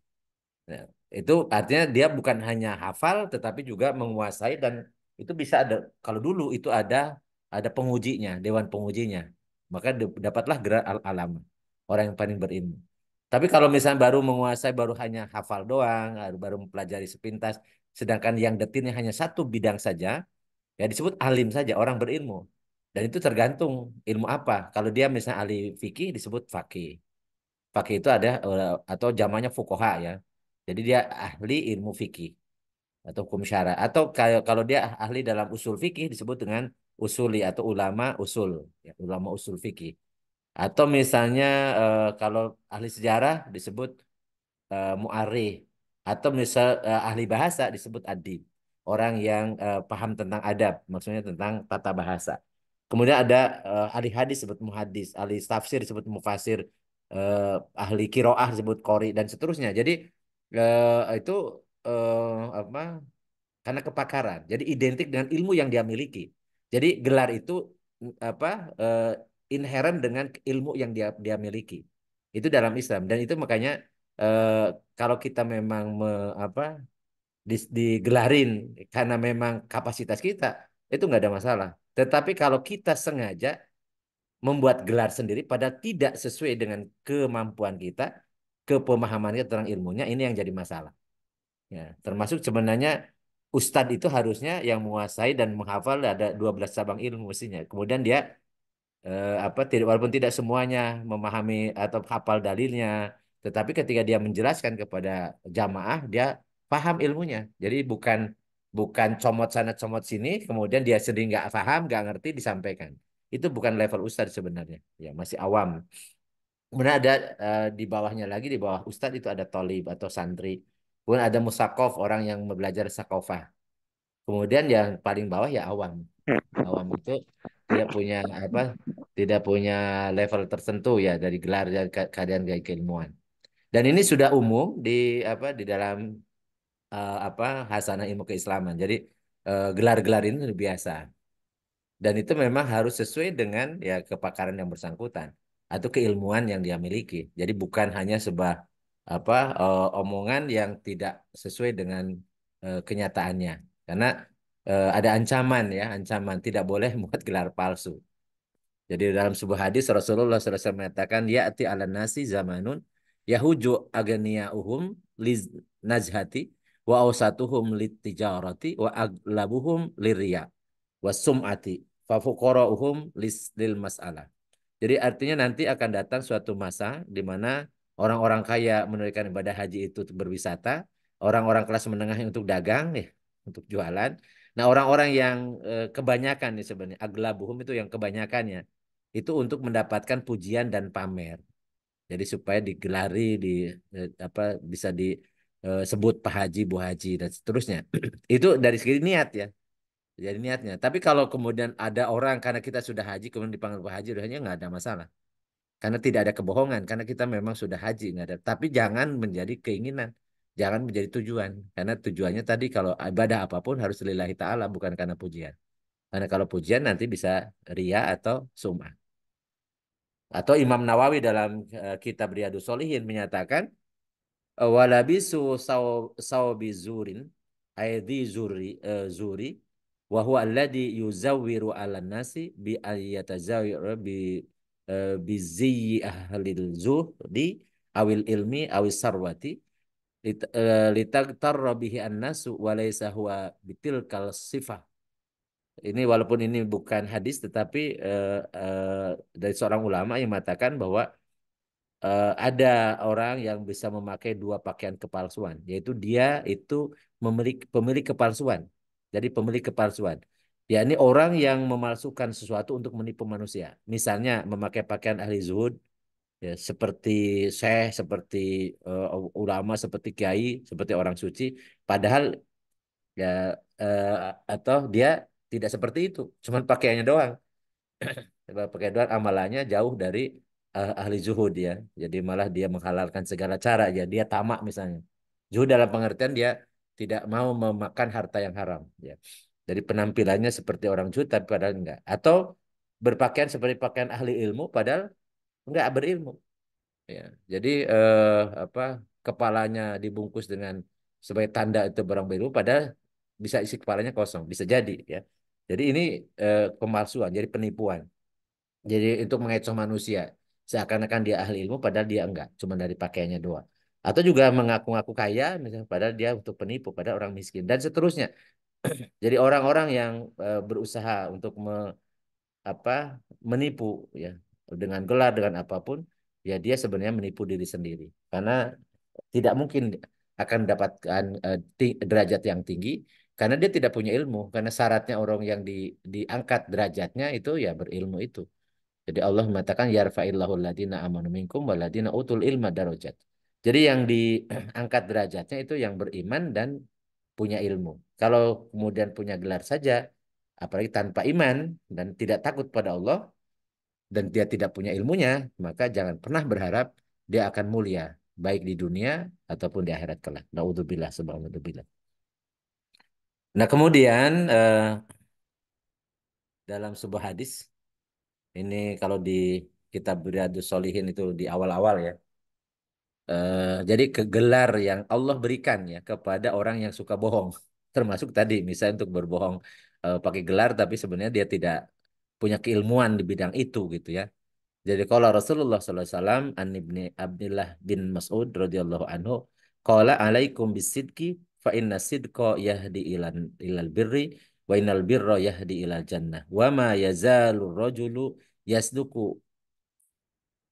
Nah, itu artinya dia bukan hanya hafal tetapi juga menguasai dan itu bisa ada kalau dulu itu ada pengujinya, dewan pengujinya. Maka dapatlah gelar al-alam, orang yang paling berilmu. Tapi kalau misalnya baru menguasai baru hanya hafal doang, baru mempelajari sepintas, sedangkan yang detailnya hanya satu bidang saja, ya disebut alim saja, orang berilmu. Dan itu tergantung ilmu apa. Kalau dia misalnya ahli fikih disebut faqih. Fakih itu ada atau zamannya fuqaha ya. Jadi dia ahli ilmu fikih atau hukum syara. Atau kalau dia ahli dalam usul fikih disebut dengan usuli atau ulama usul, ya, ulama usul fikih. Atau misalnya kalau ahli sejarah disebut mu'arrikh. Atau misal ahli bahasa disebut adib. Orang yang paham tentang adab, maksudnya tentang tata bahasa. Kemudian ada ahli hadis disebut muhadis, ahli tafsir disebut mufasir, ahli kiroah disebut qori dan seterusnya. Jadi itu apa? Karena kepakaran. Jadi identik dengan ilmu yang dia miliki. Jadi gelar itu apa? eh, inherent dengan ilmu yang dia miliki. Itu dalam Islam dan itu makanya eh, kalau kita memang apa digelarin karena memang kapasitas kita itu nggak ada masalah. Tetapi kalau kita sengaja membuat gelar sendiri padahal tidak sesuai dengan kemampuan kita, kepemahaman kita tentang ilmunya, ini yang jadi masalah. Ya, termasuk sebenarnya ustadz itu harusnya yang menguasai dan menghafal ada 12 cabang ilmu mestinya. Kemudian dia apa tidak walaupun tidak semuanya memahami atau hafal dalilnya, tetapi ketika dia menjelaskan kepada jamaah dia paham ilmunya. Jadi bukan bukan comot sana comot sini, kemudian dia sendiri nggak paham, nggak ngerti disampaikan. Itu bukan level ustadz sebenarnya. Ya masih awam. Kemudian ada di bawahnya lagi di bawah ustadz itu ada tolib atau santri. Kemudian ada musakof orang yang belajar sakofah. Kemudian yang paling bawah ya awam. Awam itu tidak punya apa? Tidak punya level tertentu ya dari gelar dan keadaan gaya keilmuan. Dan ini sudah umum di apa di dalam apa hasanah ilmu keislaman. Jadi gelar-gelar ini sudah biasa. Dan itu memang harus sesuai dengan ya kepakaran yang bersangkutan atau keilmuan yang dia miliki. Jadi bukan hanya sebuah apa omongan yang tidak sesuai dengan kenyataannya. Karena ada ancaman ya, ancaman tidak boleh membuat gelar palsu. Jadi dalam sebuah hadis Rasulullah SAW mengatakan ya'ti ala nasi zamanun yahuju aganiyahum liz nazhati wa awsatuhum litijarati wa aglabuhum liriya wa sum'ati fa fuqara'uhum lil mas'alah. Jadi artinya nanti akan datang suatu masa di mana orang-orang kaya menunaikan ibadah haji itu untuk berwisata, orang-orang kelas menengah untuk dagang ya, untuk jualan. Nah, orang-orang yang kebanyakan nih sebenarnya aglabuhum itu yang kebanyakannya itu untuk mendapatkan pujian dan pamer. Jadi supaya digelari di apa bisa disebut Pak Haji, Bu Haji dan seterusnya. Itu dari segi niat ya. Jadi niatnya. Tapi kalau kemudian ada orang karena kita sudah haji kemudian dipanggil Pak Haji, udah nggak ada masalah. Karena tidak ada kebohongan, karena kita memang sudah haji, nggak ada. Tapi jangan menjadi keinginan, jangan menjadi tujuan. Karena tujuannya tadi kalau ibadah apapun harus lillahi ta'ala, bukan karena pujian. Karena kalau pujian nanti bisa ria atau sum'ah. Atau Imam Nawawi dalam kitab Riyadhus Shalihin menyatakan walabisu sawbi zurin aidhi zuri wa huwa alladhi yuzawwiru 'alan nasi bi ayyatazawwir bi ziyyi ahlil zuhdi awil ilmi awis sarwati litagtarra bihi an-nasu wa laysa huwa bitilkal sifah. Ini walaupun ini bukan hadis tetapi dari seorang ulama yang mengatakan bahwa ada orang yang bisa memakai dua pakaian kepalsuan, yaitu dia itu memiliki pemilik kepalsuan. Jadi pemilik kepalsuan. Ya ini orang yang memalsukan sesuatu untuk menipu manusia. Misalnya memakai pakaian ahli zuhud, ya, seperti syekh, seperti ulama, seperti kiai, seperti orang suci. Padahal ya eh, atau dia tidak seperti itu, cuman pakaiannya doang. Pakai doang amalannya jauh dari ahli zuhud ya. Jadi malah dia menghalalkan segala cara ya. Dia tamak misalnya. Zuhud dalam pengertian dia tidak mau memakan harta yang haram ya. Jadi penampilannya seperti orang zuhud tapi padahal enggak. Atau berpakaian seperti pakaian ahli ilmu padahal enggak berilmu ya. Jadi apa kepalanya dibungkus dengan sebagai tanda itu barang berilmu padahal bisa isi kepalanya kosong, bisa jadi ya. Jadi ini pemalsuan, jadi penipuan. Jadi untuk mengecoh manusia. Seakan-akan dia ahli ilmu padahal dia enggak. Cuma dari pakaiannya doang. Atau juga mengaku-ngaku kaya misalnya padahal dia untuk penipu padahal orang miskin dan seterusnya. Jadi orang-orang yang berusaha untuk apa menipu ya dengan gelar dengan apapun ya dia sebenarnya menipu diri sendiri. Karena tidak mungkin akan mendapatkan derajat yang tinggi karena dia tidak punya ilmu. Karena syaratnya orang yang diangkat derajatnya itu ya berilmu itu. Jadi Allah mengatakan yarfa'illahu alladziina amanu minkum walladziina utul ilma darajat. Jadi yang diangkat derajatnya itu yang beriman dan punya ilmu. Kalau kemudian punya gelar saja apalagi tanpa iman dan tidak takut pada Allah dan dia tidak punya ilmunya, maka jangan pernah berharap dia akan mulia baik di dunia ataupun di akhirat kelak. Naudzubillah, subhanallah. Nah, kemudian dalam sebuah hadis ini kalau di kitab Riyadhus Shalihin itu di awal-awal ya. Jadi kegelar yang Allah berikan ya kepada orang yang suka bohong. Termasuk tadi misalnya untuk berbohong pakai gelar tapi sebenarnya dia tidak punya keilmuan di bidang itu gitu ya. Jadi kalau Rasulullah SAW an ibni Abdullah bin Mas'ud radhiyallahu anhu qala alaikum bisidqi fa inna sidqa yahdi ilal birri wa innal birra yahdi ilal jannah wa ma yazalu rajulu yasduku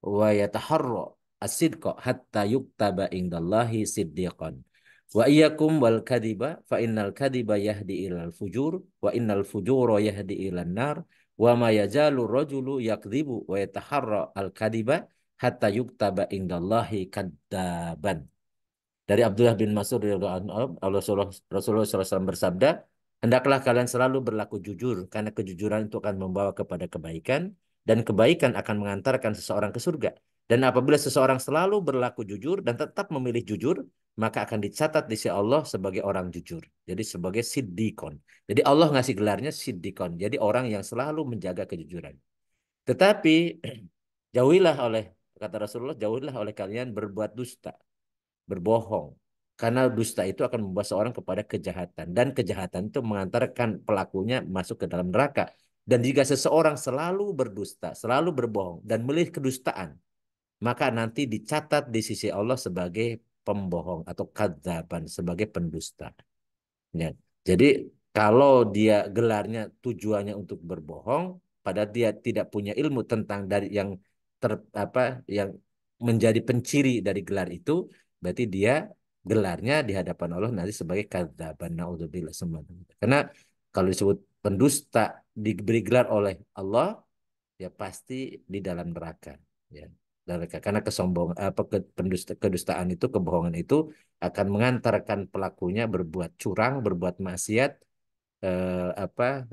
wa yataharra as-sidqa hatta yuktaba indallahi siddiqan wa iyyakum wal kadhiba fa innal kadhiba yahdi ilal fujur wa innal fujura yahdi ilan nar wa ma yazalu rajulu yakdzibu wa yataharra al kadhiba hatta yuktaba indallahi kadzaban. Dari Abdullah bin Mas'ud radhiyallahu anhu, Rasulullah SAW bersabda, hendaklah kalian selalu berlaku jujur, karena kejujuran itu akan membawa kepada kebaikan, dan kebaikan akan mengantarkan seseorang ke surga. Dan apabila seseorang selalu berlaku jujur dan tetap memilih jujur, maka akan dicatat di sisi Allah sebagai orang jujur. Jadi sebagai siddikon. Jadi Allah ngasih gelarnya siddikon. Jadi orang yang selalu menjaga kejujuran. Tetapi jauhilah kata Rasulullah, jauhilah oleh kalian berbuat dusta, berbohong. Karena dusta itu akan membawa seorang kepada kejahatan. Dan kejahatan itu mengantarkan pelakunya masuk ke dalam neraka. Dan jika seseorang selalu berdusta, selalu berbohong, dan memilih kedustaan, maka nanti dicatat di sisi Allah sebagai pembohong atau kadzaban, sebagai pendusta. Ya. Jadi kalau dia gelarnya tujuannya untuk berbohong, padahal dia tidak punya ilmu tentang dari yang apa yang menjadi penciri dari gelar itu, berarti dia gelarnya di hadapan Allah nanti sebagai kadzaban, naudzubillah semua. Karena kalau disebut pendusta diberi gelar oleh Allah, ya pasti di dalam neraka. Ya. Neraka. Karena kesombong apa kedustaan itu, kebohongan itu akan mengantarkan pelakunya berbuat curang, berbuat maksiat, apa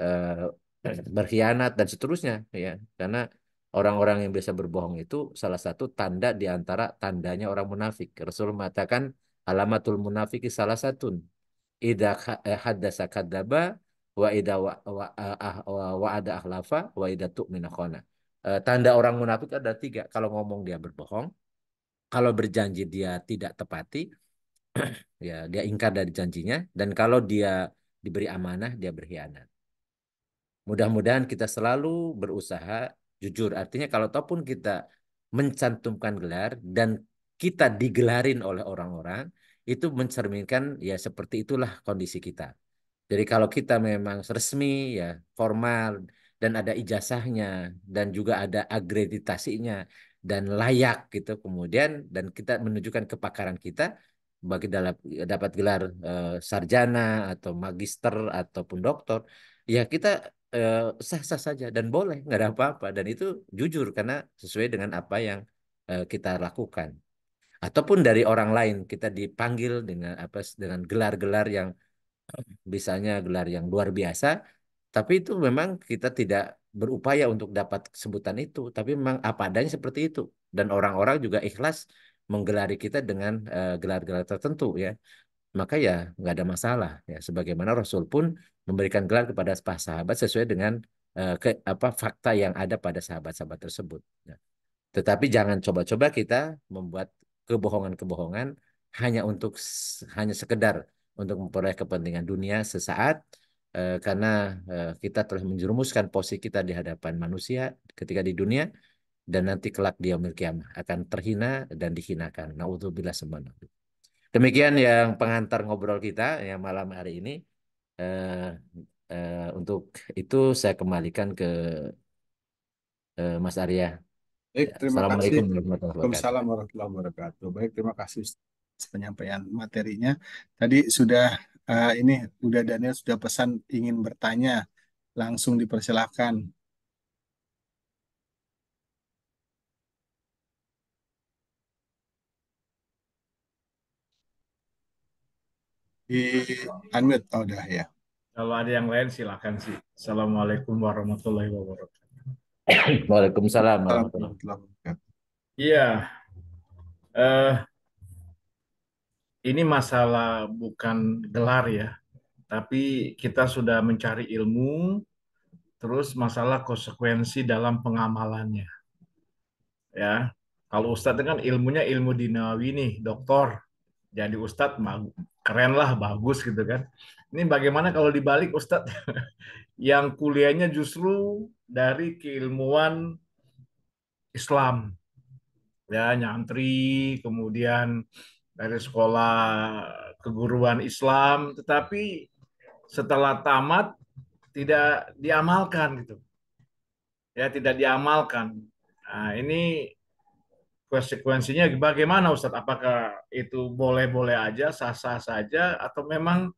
berkhianat dan seterusnya ya. Karena orang-orang yang biasa berbohong itu salah satu tanda di antara tandanya orang munafik. Rasul mengatakan alamatul munafiki salah satu idza haddasa kadzaba wa idza wa ada akhlafa wa idza tu'mina khana. Tanda orang munafik ada tiga. Kalau ngomong dia berbohong, kalau berjanji dia tidak tepati, ya dia ingkar dari janjinya, dan kalau dia diberi amanah dia berkhianat. Mudah-mudahan kita selalu berusaha jujur. Artinya kalau ataupun kita mencantumkan gelar dan kita digelarin oleh orang-orang, itu mencerminkan ya seperti itulah kondisi kita. Jadi kalau kita memang resmi ya formal dan ada ijazahnya dan juga ada akreditasinya dan layak gitu kemudian dan kita menunjukkan kepakaran kita bagi dapat gelar sarjana atau magister ataupun doktor ya kita eh, sah-sah saja dan boleh nggak ada apa-apa dan itu jujur karena sesuai dengan apa yang kita lakukan ataupun dari orang lain kita dipanggil dengan apa dengan gelar-gelar yang misalnya gelar yang luar biasa, tapi itu memang kita tidak berupaya untuk dapat sebutan itu, tapi memang apa adanya seperti itu. Dan orang-orang juga ikhlas menggelari kita dengan gelar-gelar tertentu ya. Maka ya nggak ada masalah ya. Sebagaimana Rasul pun memberikan gelar kepada para sahabat sesuai dengan apa fakta yang ada pada sahabat-sahabat tersebut. Ya. Tetapi jangan coba-coba kita membuat kebohongan-kebohongan hanya hanya sekedar untuk memperoleh kepentingan dunia sesaat karena kita telah menjerumuskan posisi kita di hadapan manusia ketika di dunia dan nanti kelak di yaumil qiyamah akan terhina dan dihinakan. Nauzubillah semana. Demikian yang pengantar ngobrol kita yang malam hari ini. Eh, untuk itu saya kembalikan ke Mas Arya. Baik, Ya, terima kasih. Assalamualaikum warahmatullahi wabarakatuh. Waalaikumsalam warahmatullahi wabarakatuh. Baik, terima kasih atas penyampaian materinya. Tadi sudah ini udah Daniel sudah pesan ingin bertanya, langsung dipersilahkan di unmute. Oh, udah ya. Kalau ada yang lain silakan sih. Assalamualaikum warahmatullahi wabarakatuh. Waalaikumsalam Salam warahmatullahi. warahmatullahi wabarakatuh. Iya, eh, ini masalah bukan gelar ya, tapi kita sudah mencari ilmu, terus masalah konsekuensi dalam pengamalannya. Ya, kalau Ustadz kan ilmunya ilmu dinawi nih, doktor. Jadi Ustadz keren lah, bagus gitu kan. Ini bagaimana kalau dibalik Ustadz yang kuliahnya justru dari keilmuan Islam, ya nyantri, kemudian dari sekolah keguruan Islam, tetapi setelah tamat tidak diamalkan gitu, ya tidak diamalkan. Nah, ini konsekuensinya bagaimana Ustadz? Apakah itu boleh-boleh aja, sah-sah saja, atau memang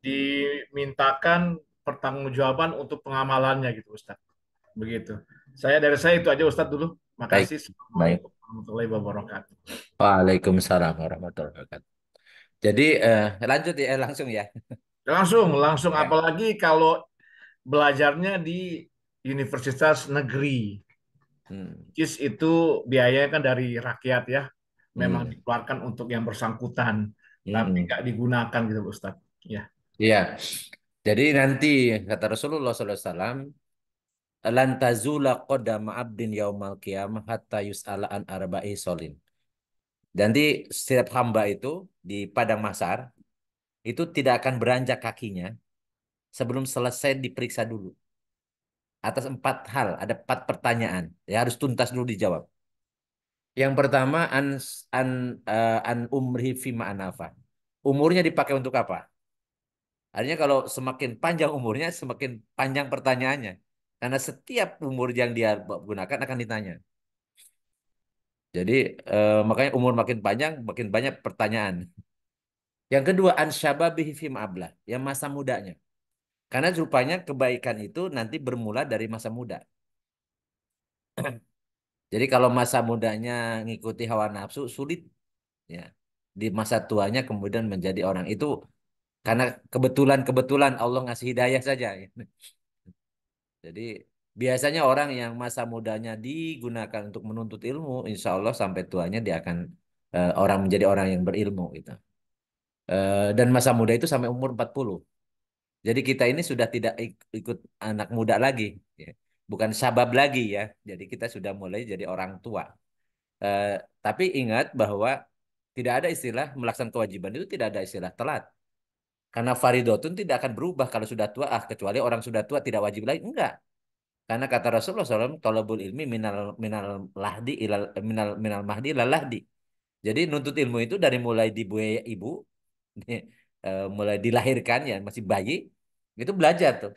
dimintakan pertanggungjawaban untuk pengamalannya gitu Ustadz? Begitu. Dari saya itu aja Ustadz dulu. Baik, Makasih. baik. Assalamualaikum warahmatullahi wabarakatuh. Waalaikumsalam warahmatullahi wabarakatuh. Jadi lanjut ya, langsung ya. Langsung, langsung Ya. apalagi kalau belajarnya di universitas negeri. Hmm. JIS itu biayanya kan dari rakyat ya. Memang Hmm. dikeluarkan untuk yang bersangkutan. Tapi Hmm. nggak digunakan gitu Ustadz. Ya. Iya. Jadi nanti kata Rasulullah SAW, lan tazula qadama abdin yaumal qiyamah hatta yus'ala an arba'i solin. Nanti setiap hamba itu di padang mahsyar itu tidak akan beranjak kakinya sebelum selesai diperiksa dulu atas 4 hal. Ada 4 pertanyaan, ya harus tuntas dulu dijawab. Yang pertama an an umri fima anafa. Umurnya dipakai untuk apa? Artinya kalau semakin panjang umurnya, semakin panjang pertanyaannya. Karena setiap umur yang dia gunakan akan ditanya. Jadi makanya umur makin panjang, makin banyak pertanyaan. Yang kedua, an syababihi fim ablah, yang masa mudanya. Karena rupanya kebaikan itu nanti bermula dari masa muda. Jadi kalau masa mudanya ngikuti hawa nafsu, sulit ya. Di masa tuanya kemudian menjadi orang itu karena kebetulan Allah ngasih hidayah saja. Ya. Jadi biasanya orang yang masa mudanya digunakan untuk menuntut ilmu, insya Allah sampai tuanya dia akan orang menjadi orang yang berilmu gitu. Dan masa muda itu sampai umur 40. Jadi kita ini sudah tidak ikut anak muda lagi, ya. Bukan sabab lagi ya. Jadi kita sudah mulai jadi orang tua. Eh, tapi ingat bahwa tidak ada istilah melaksanakan kewajiban itu tidak ada istilah telat. Karena faridotun tidak akan berubah kalau sudah tua, kecuali orang sudah tua tidak wajib lagi. Enggak. Karena kata Rasulullah SAW, tolabul ilmi minal minal lahdi ilal minal mahdi ilal lahdi. Jadi nuntut ilmu itu dari mulai dibuai ibu, mulai dilahirkan ya masih bayi, itu belajar tuh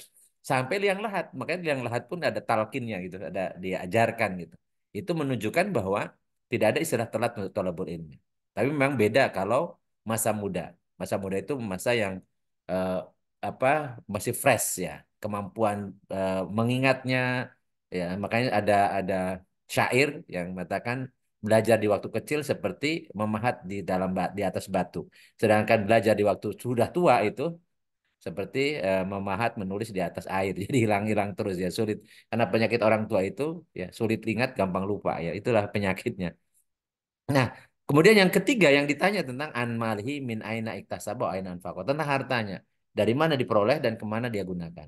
sampai liang lahat. Makanya liang lahat pun ada talqinnya gitu, ada diajarkan gitu. Itu menunjukkan bahwa tidak ada istilah telat untuk tolabul ilmi. Tapi memang beda kalau masa muda. Masa muda itu masa yang eh, apa masih fresh ya, kemampuan mengingatnya ya. Makanya ada syair yang mengatakan belajar di waktu kecil seperti memahat di atas batu. Sedangkan belajar di waktu sudah tua itu seperti memahat menulis di atas air. Jadi hilang-hilang terus ya sulit. Karena penyakit orang tua itu ya sulit ingat, gampang lupa ya. Itulah penyakitnya. Nah, kemudian yang ketiga yang ditanya tentang an malhi min aina iktasaba aina anfaqa, tentang hartanya. Dari mana diperoleh dan kemana dia gunakan.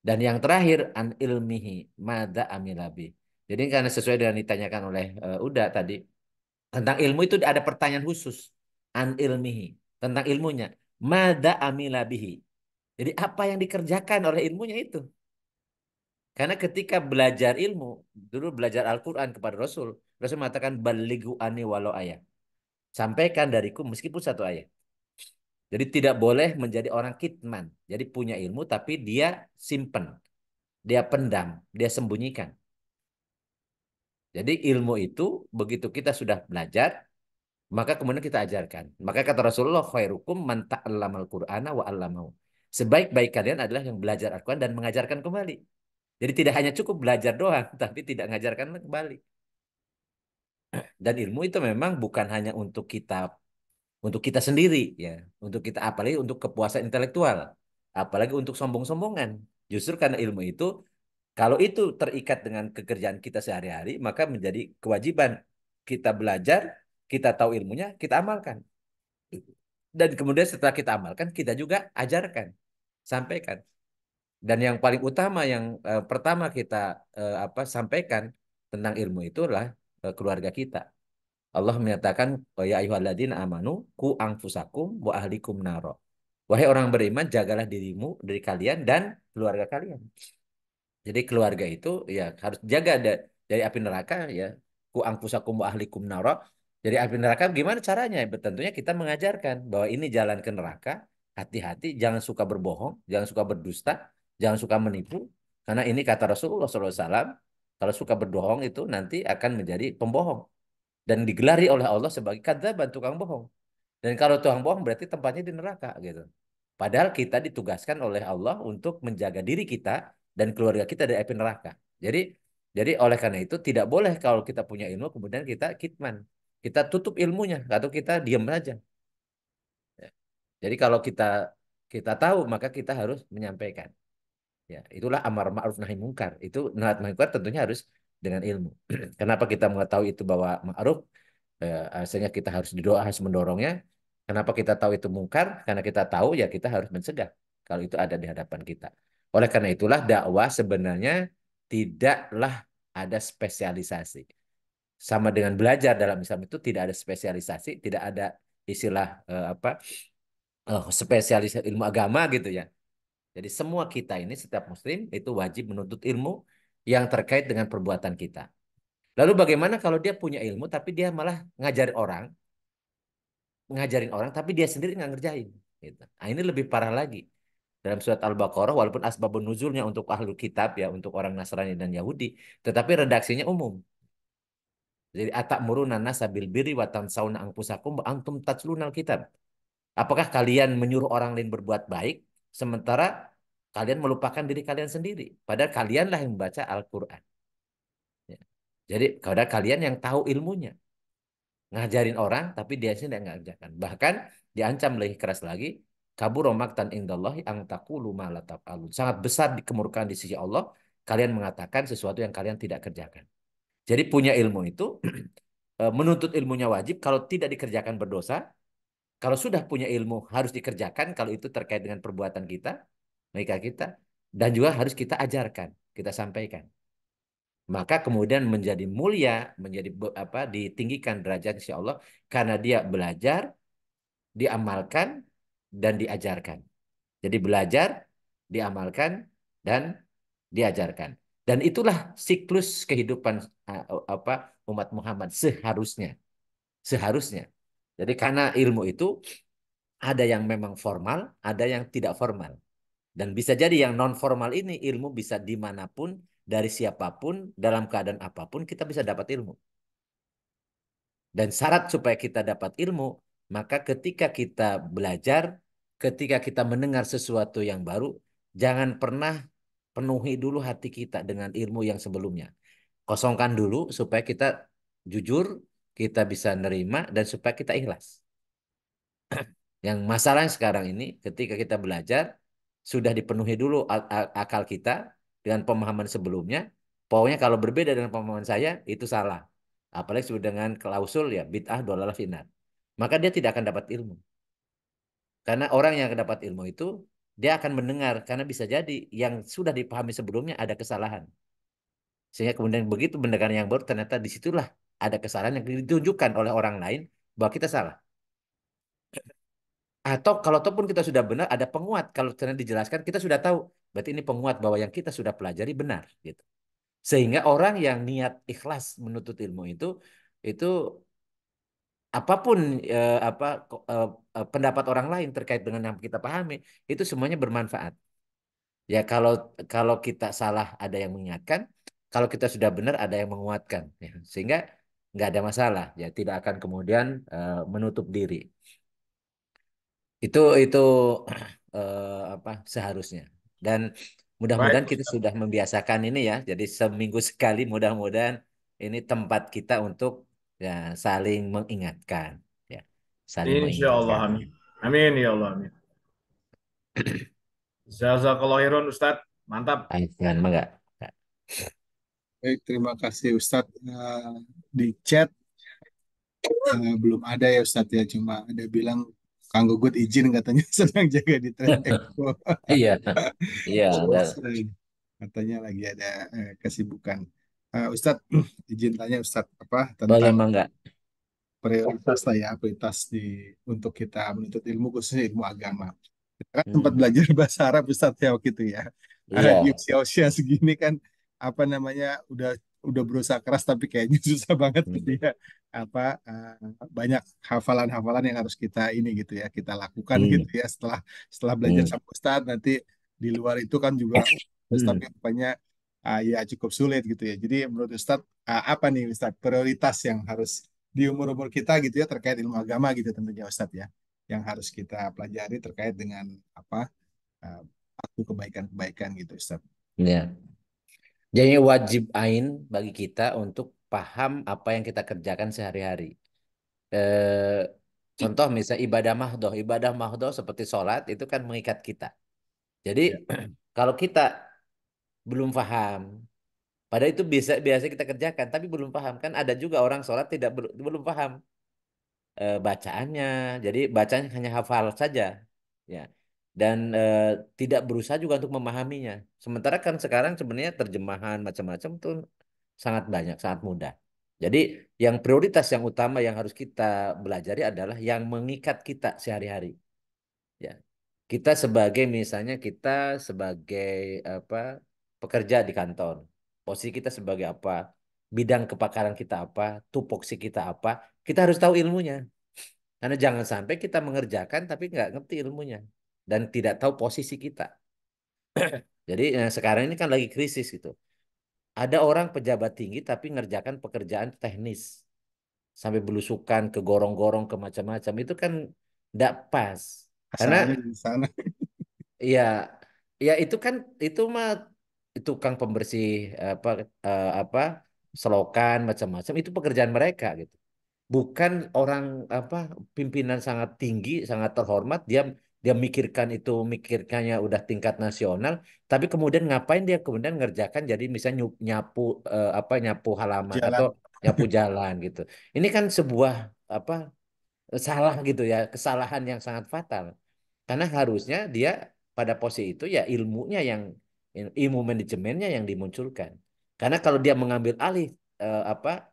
Dan yang terakhir an ilmihi mada amilabi. Jadi karena sesuai dengan ditanyakan oleh Uda tadi, tentang ilmu itu ada pertanyaan khusus. An ilmihi. Tentang ilmunya. Mada amila bihi. Jadi apa yang dikerjakan oleh ilmunya itu. Karena ketika belajar ilmu, dulu belajar Al-Quran kepada Rasul. Rasul mengatakan, balighu ani walau ayat. Sampaikan dariku meskipun satu ayat. Jadi tidak boleh menjadi orang kitman. Jadi punya ilmu tapi dia simpen. Dia pendam. Dia sembunyikan. Jadi ilmu itu begitu kita sudah belajar, maka kemudian kita ajarkan. Maka kata Rasulullah, khairukum man ta'allamal Qur'ana wa 'allamahu. Sebaik-baik kalian adalah yang belajar Al-Quran dan mengajarkan kembali. Jadi tidak hanya cukup belajar doang, tapi tidak mengajarkan kembali. Dan ilmu itu memang bukan hanya untuk kita sendiri ya, untuk kita apalagi untuk kepuasan intelektual. apalagi untuk sombong-sombongan. Justru karena ilmu itu, kalau itu terikat dengan pekerjaan kita sehari-hari, maka menjadi kewajiban kita belajar, kita tahu ilmunya, kita amalkan. Dan kemudian setelah kita amalkan, kita juga ajarkan, sampaikan. Dan yang paling utama yang pertama kita sampaikan tentang ilmu itulah keluarga kita. Allah menyatakan, ya ayyuhalladzina amanu ku anfusakum wa ahlikum naro. Wahai orang beriman, jagalah dirimu dari kalian dan keluarga kalian. Jadi keluarga itu ya harus jaga dari api neraka ya. Ku anfusakum wa ahlikum naro. Jadi api neraka gimana caranya? Tentunya kita mengajarkan bahwa ini jalan ke neraka. Hati-hati, jangan suka berbohong, jangan suka berdusta, jangan suka menipu. Karena ini kata Rasulullah SAW, kalau suka berbohong itu nanti akan menjadi pembohong. Dan digelari oleh Allah sebagai kadzaban, tukang bohong. Dan kalau tukang bohong berarti tempatnya di neraka gitu. Padahal kita ditugaskan oleh Allah untuk menjaga diri kita dan keluarga kita dari api neraka. Jadi jadi oleh karena itu tidak boleh kalau kita punya ilmu kemudian kita kitman. Kita tutup ilmunya atau kita diam saja. Ya. Jadi kalau kita kita tahu maka kita harus menyampaikan. Ya, itulah amar ma'ruf nahi mungkar. Itu nahi mungkar tentunya harus dengan ilmu. Kenapa kita mengetahui itu bahwa ma'ruf? Sehingga kita harus didoa, harus mendorongnya. Kenapa kita tahu itu mungkar? Karena kita tahu ya kita harus mencegah kalau itu ada di hadapan kita. Oleh karena itulah dakwah sebenarnya tidaklah ada spesialisasi. Sama dengan belajar dalam Islam itu tidak ada spesialisasi, tidak ada istilah spesialisasi ilmu agama gitu ya. Jadi semua kita ini setiap muslim itu wajib menuntut ilmu yang terkait dengan perbuatan kita. Lalu bagaimana kalau dia punya ilmu tapi dia malah ngajarin orang tapi dia sendiri nggak ngerjain gitu. Nah, ini lebih parah lagi. Dalam surat Al-Baqarah walaupun asbabun nuzulnya untuk ahlul kitab ya untuk orang Nasrani dan Yahudi, tetapi redaksinya umum. Jadi atamuruna nasa bil birri wa tansawna anfusakum wa antum tatlunal kitab. Apakah kalian menyuruh orang lain berbuat baik sementara kalian melupakan diri kalian sendiri? Padahal kalianlah yang membaca Al-Qur'an. Ya. Jadi kalau kalian yang tahu ilmunya, ngajarin orang tapi dia sendiri nggak ngajarkan. Bahkan diancam lebih keras lagi, kabur maqtan indallahi ang taqulu ma la taf'alun. Sangat besar di kemurkaan di sisi Allah kalian mengatakan sesuatu yang kalian tidak kerjakan. Jadi punya ilmu itu menuntut ilmunya wajib, kalau tidak dikerjakan berdosa. Kalau sudah punya ilmu harus dikerjakan kalau itu terkait dengan perbuatan kita, mereka kita, dan juga harus kita ajarkan, kita sampaikan. Maka kemudian menjadi mulia, menjadi ditinggikan derajat insya Allah karena dia belajar, diamalkan, dan diajarkan. Jadi belajar, diamalkan, dan diajarkan. Dan itulah siklus kehidupan apa umat Muhammad seharusnya, seharusnya. Jadi karena ilmu itu ada yang memang formal, ada yang tidak formal. Dan bisa jadi yang non formal ini ilmu bisa dimanapun, dari siapapun, dalam keadaan apapun kita bisa dapat ilmu. Dan syarat supaya kita dapat ilmu, maka ketika kita belajar, ketika kita mendengar sesuatu yang baru, jangan pernah penuhi dulu hati kita dengan ilmu yang sebelumnya. Kosongkan dulu supaya kita jujur, kita bisa nerima, dan supaya kita ikhlas. Yang masalah sekarang ini ketika kita belajar sudah dipenuhi dulu akal kita dengan pemahaman sebelumnya. Pokoknya kalau berbeda dengan pemahaman saya itu salah. Apalagi sudah dengan klausul ya bid'ah dolalah finar. Maka dia tidak akan dapat ilmu. Karena orang yang dapat ilmu itu dia akan mendengar karena bisa jadi yang sudah dipahami sebelumnya ada kesalahan. Sehingga kemudian begitu mendengar yang baru ternyata disitulah ada kesalahan yang ditunjukkan oleh orang lain bahwa kita salah. Atau kalau ataupun kita sudah benar ada penguat kalau ternyata dijelaskan kita sudah tahu berarti ini penguat bahwa yang kita sudah pelajari benar gitu. Sehingga orang yang niat ikhlas menuntut ilmu itu apapun pendapat orang lain terkait dengan yang kita pahami itu semuanya bermanfaat. Ya kalau kita salah ada yang mengingatkan, kalau kita sudah benar ada yang menguatkan ya. Sehingga nggak ada masalah ya tidak akan kemudian menutup diri. Itu seharusnya. Dan mudah-mudahan Baik, kita Ustaz. sudah membiasakan ini ya. Jadi seminggu sekali mudah-mudahan ini tempat kita untuk ya saling mengingatkan ya. Saling Insya Allah, mengingatkan. amin. Amin, ya Allah, amin. Jazakallah khairan Ustadz. Mantap. Jangan enggak. Baik, terima kasih Ustadz. Di chat belum ada ya Ustadz ya, cuma ada bilang Kang Gugut izin katanya sedang jaga di Trade Expo. Iya, iya. Terus katanya lagi ada kesibukan. Ustadz, izin tanya Ustadz apa Boleh tentang enggak? prioritas lah ya, prioritas untuk kita menuntut ilmu khususnya ilmu agama. Kita kan sempat Hmm. belajar bahasa Arab Ustadz ya waktu itu ya. Di Iya. usia-usia segini kan apa namanya udah berusaha keras tapi kayaknya susah banget gitu Hmm. ya. Apa banyak hafalan-hafalan yang harus kita ini gitu ya, kita lakukan gitu Hmm. ya setelah setelah belajar Hmm. sama Ustadz nanti di luar itu kan juga tapi Hmm. rupanya ya cukup sulit gitu ya. Jadi menurut Ustadz apa nih Ustadz prioritas yang harus di umur-umur kita gitu ya terkait ilmu agama gitu tentunya Ustadz ya yang harus kita pelajari terkait dengan apa uh, aku kebaikan-kebaikan gitu Ustadz. Iya. Jadi wajib ain bagi kita untuk paham apa yang kita kerjakan sehari-hari. Eh, Contoh misal ibadah mahdoh seperti sholat itu kan mengikat kita. Jadi Ya, kalau kita belum paham, pada itu biasa biasa kita kerjakan, tapi belum paham kan ada juga orang sholat belum paham bacaannya. Jadi bacanya hanya hafal saja, ya. Dan tidak berusaha juga untuk memahaminya. Sementara kan sekarang sebenarnya terjemahan macam-macam tuh sangat banyak, sangat mudah. Jadi yang prioritas yang utama yang harus kita belajari adalah yang mengikat kita sehari-hari. Ya, kita misalnya kita sebagai apa pekerja di kantor, posisi kita sebagai apa, bidang kepakaran kita apa, tupoksi kita apa, kita harus tahu ilmunya. Karena jangan sampai kita mengerjakan tapi nggak ngerti ilmunya dan tidak tahu posisi kita. Jadi sekarang ini kan lagi krisis gitu. Ada orang pejabat tinggi tapi ngerjakan pekerjaan teknis sampai belusukan ke gorong-gorong ke macam-macam itu kan nggak pas. Karena asalnya di sana. ya ya itu mah tukang pembersih apa apa selokan macam-macam itu pekerjaan mereka gitu. Bukan orang apa pimpinan sangat tinggi, sangat terhormat, dia dia mikirkannya udah tingkat nasional, tapi kemudian ngapain dia kemudian ngerjakan jadi misalnya nyapu nyapu halaman atau Jalan. nyapu jalan gitu. Ini kan sebuah apa salah gitu ya, kesalahan yang sangat fatal. Karena harusnya dia pada posisi itu ya ilmu manajemennya yang dimunculkan. Karena kalau dia mengambil alih apa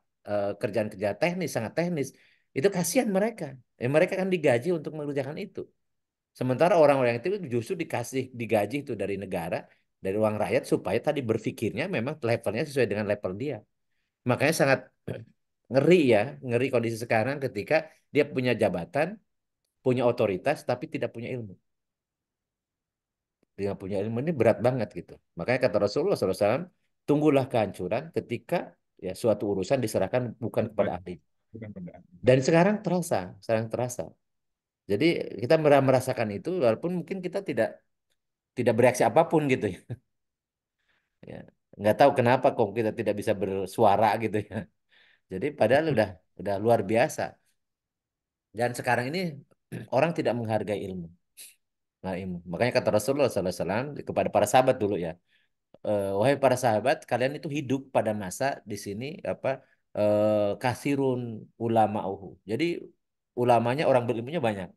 kerjaan-kerjaan teknis sangat teknis, itu kasihan mereka. Mereka kan digaji untuk mengerjakan itu. Sementara orang-orang itu justru digaji itu dari negara, dari uang rakyat supaya tadi berpikirnya memang levelnya sesuai dengan level dia. Makanya sangat ngeri ya, ngeri kondisi sekarang ketika dia punya jabatan, punya otoritas tapi tidak punya ilmu. Dia punya ilmu ini berat banget gitu. Makanya kata Rasulullah SAW, tunggulah kehancuran ketika ya suatu urusan diserahkan bukan kepada ahli. Bukan pada. Dan sekarang terasa. Jadi kita merasakan itu walaupun mungkin kita tidak tidak bereaksi apapun gitu ya. Ya. Nggak tahu kenapa kok kita tidak bisa bersuara gitu ya. Jadi padahal udah luar biasa. Dan sekarang ini orang tidak menghargai ilmu. Nah, ilmu. Makanya kata Rasulullah SAW kepada para sahabat dulu ya, wahai para sahabat, kalian itu hidup pada masa di sini apa kasirun ulama'uhu. Jadi ulamanya orang berilmunya banyak.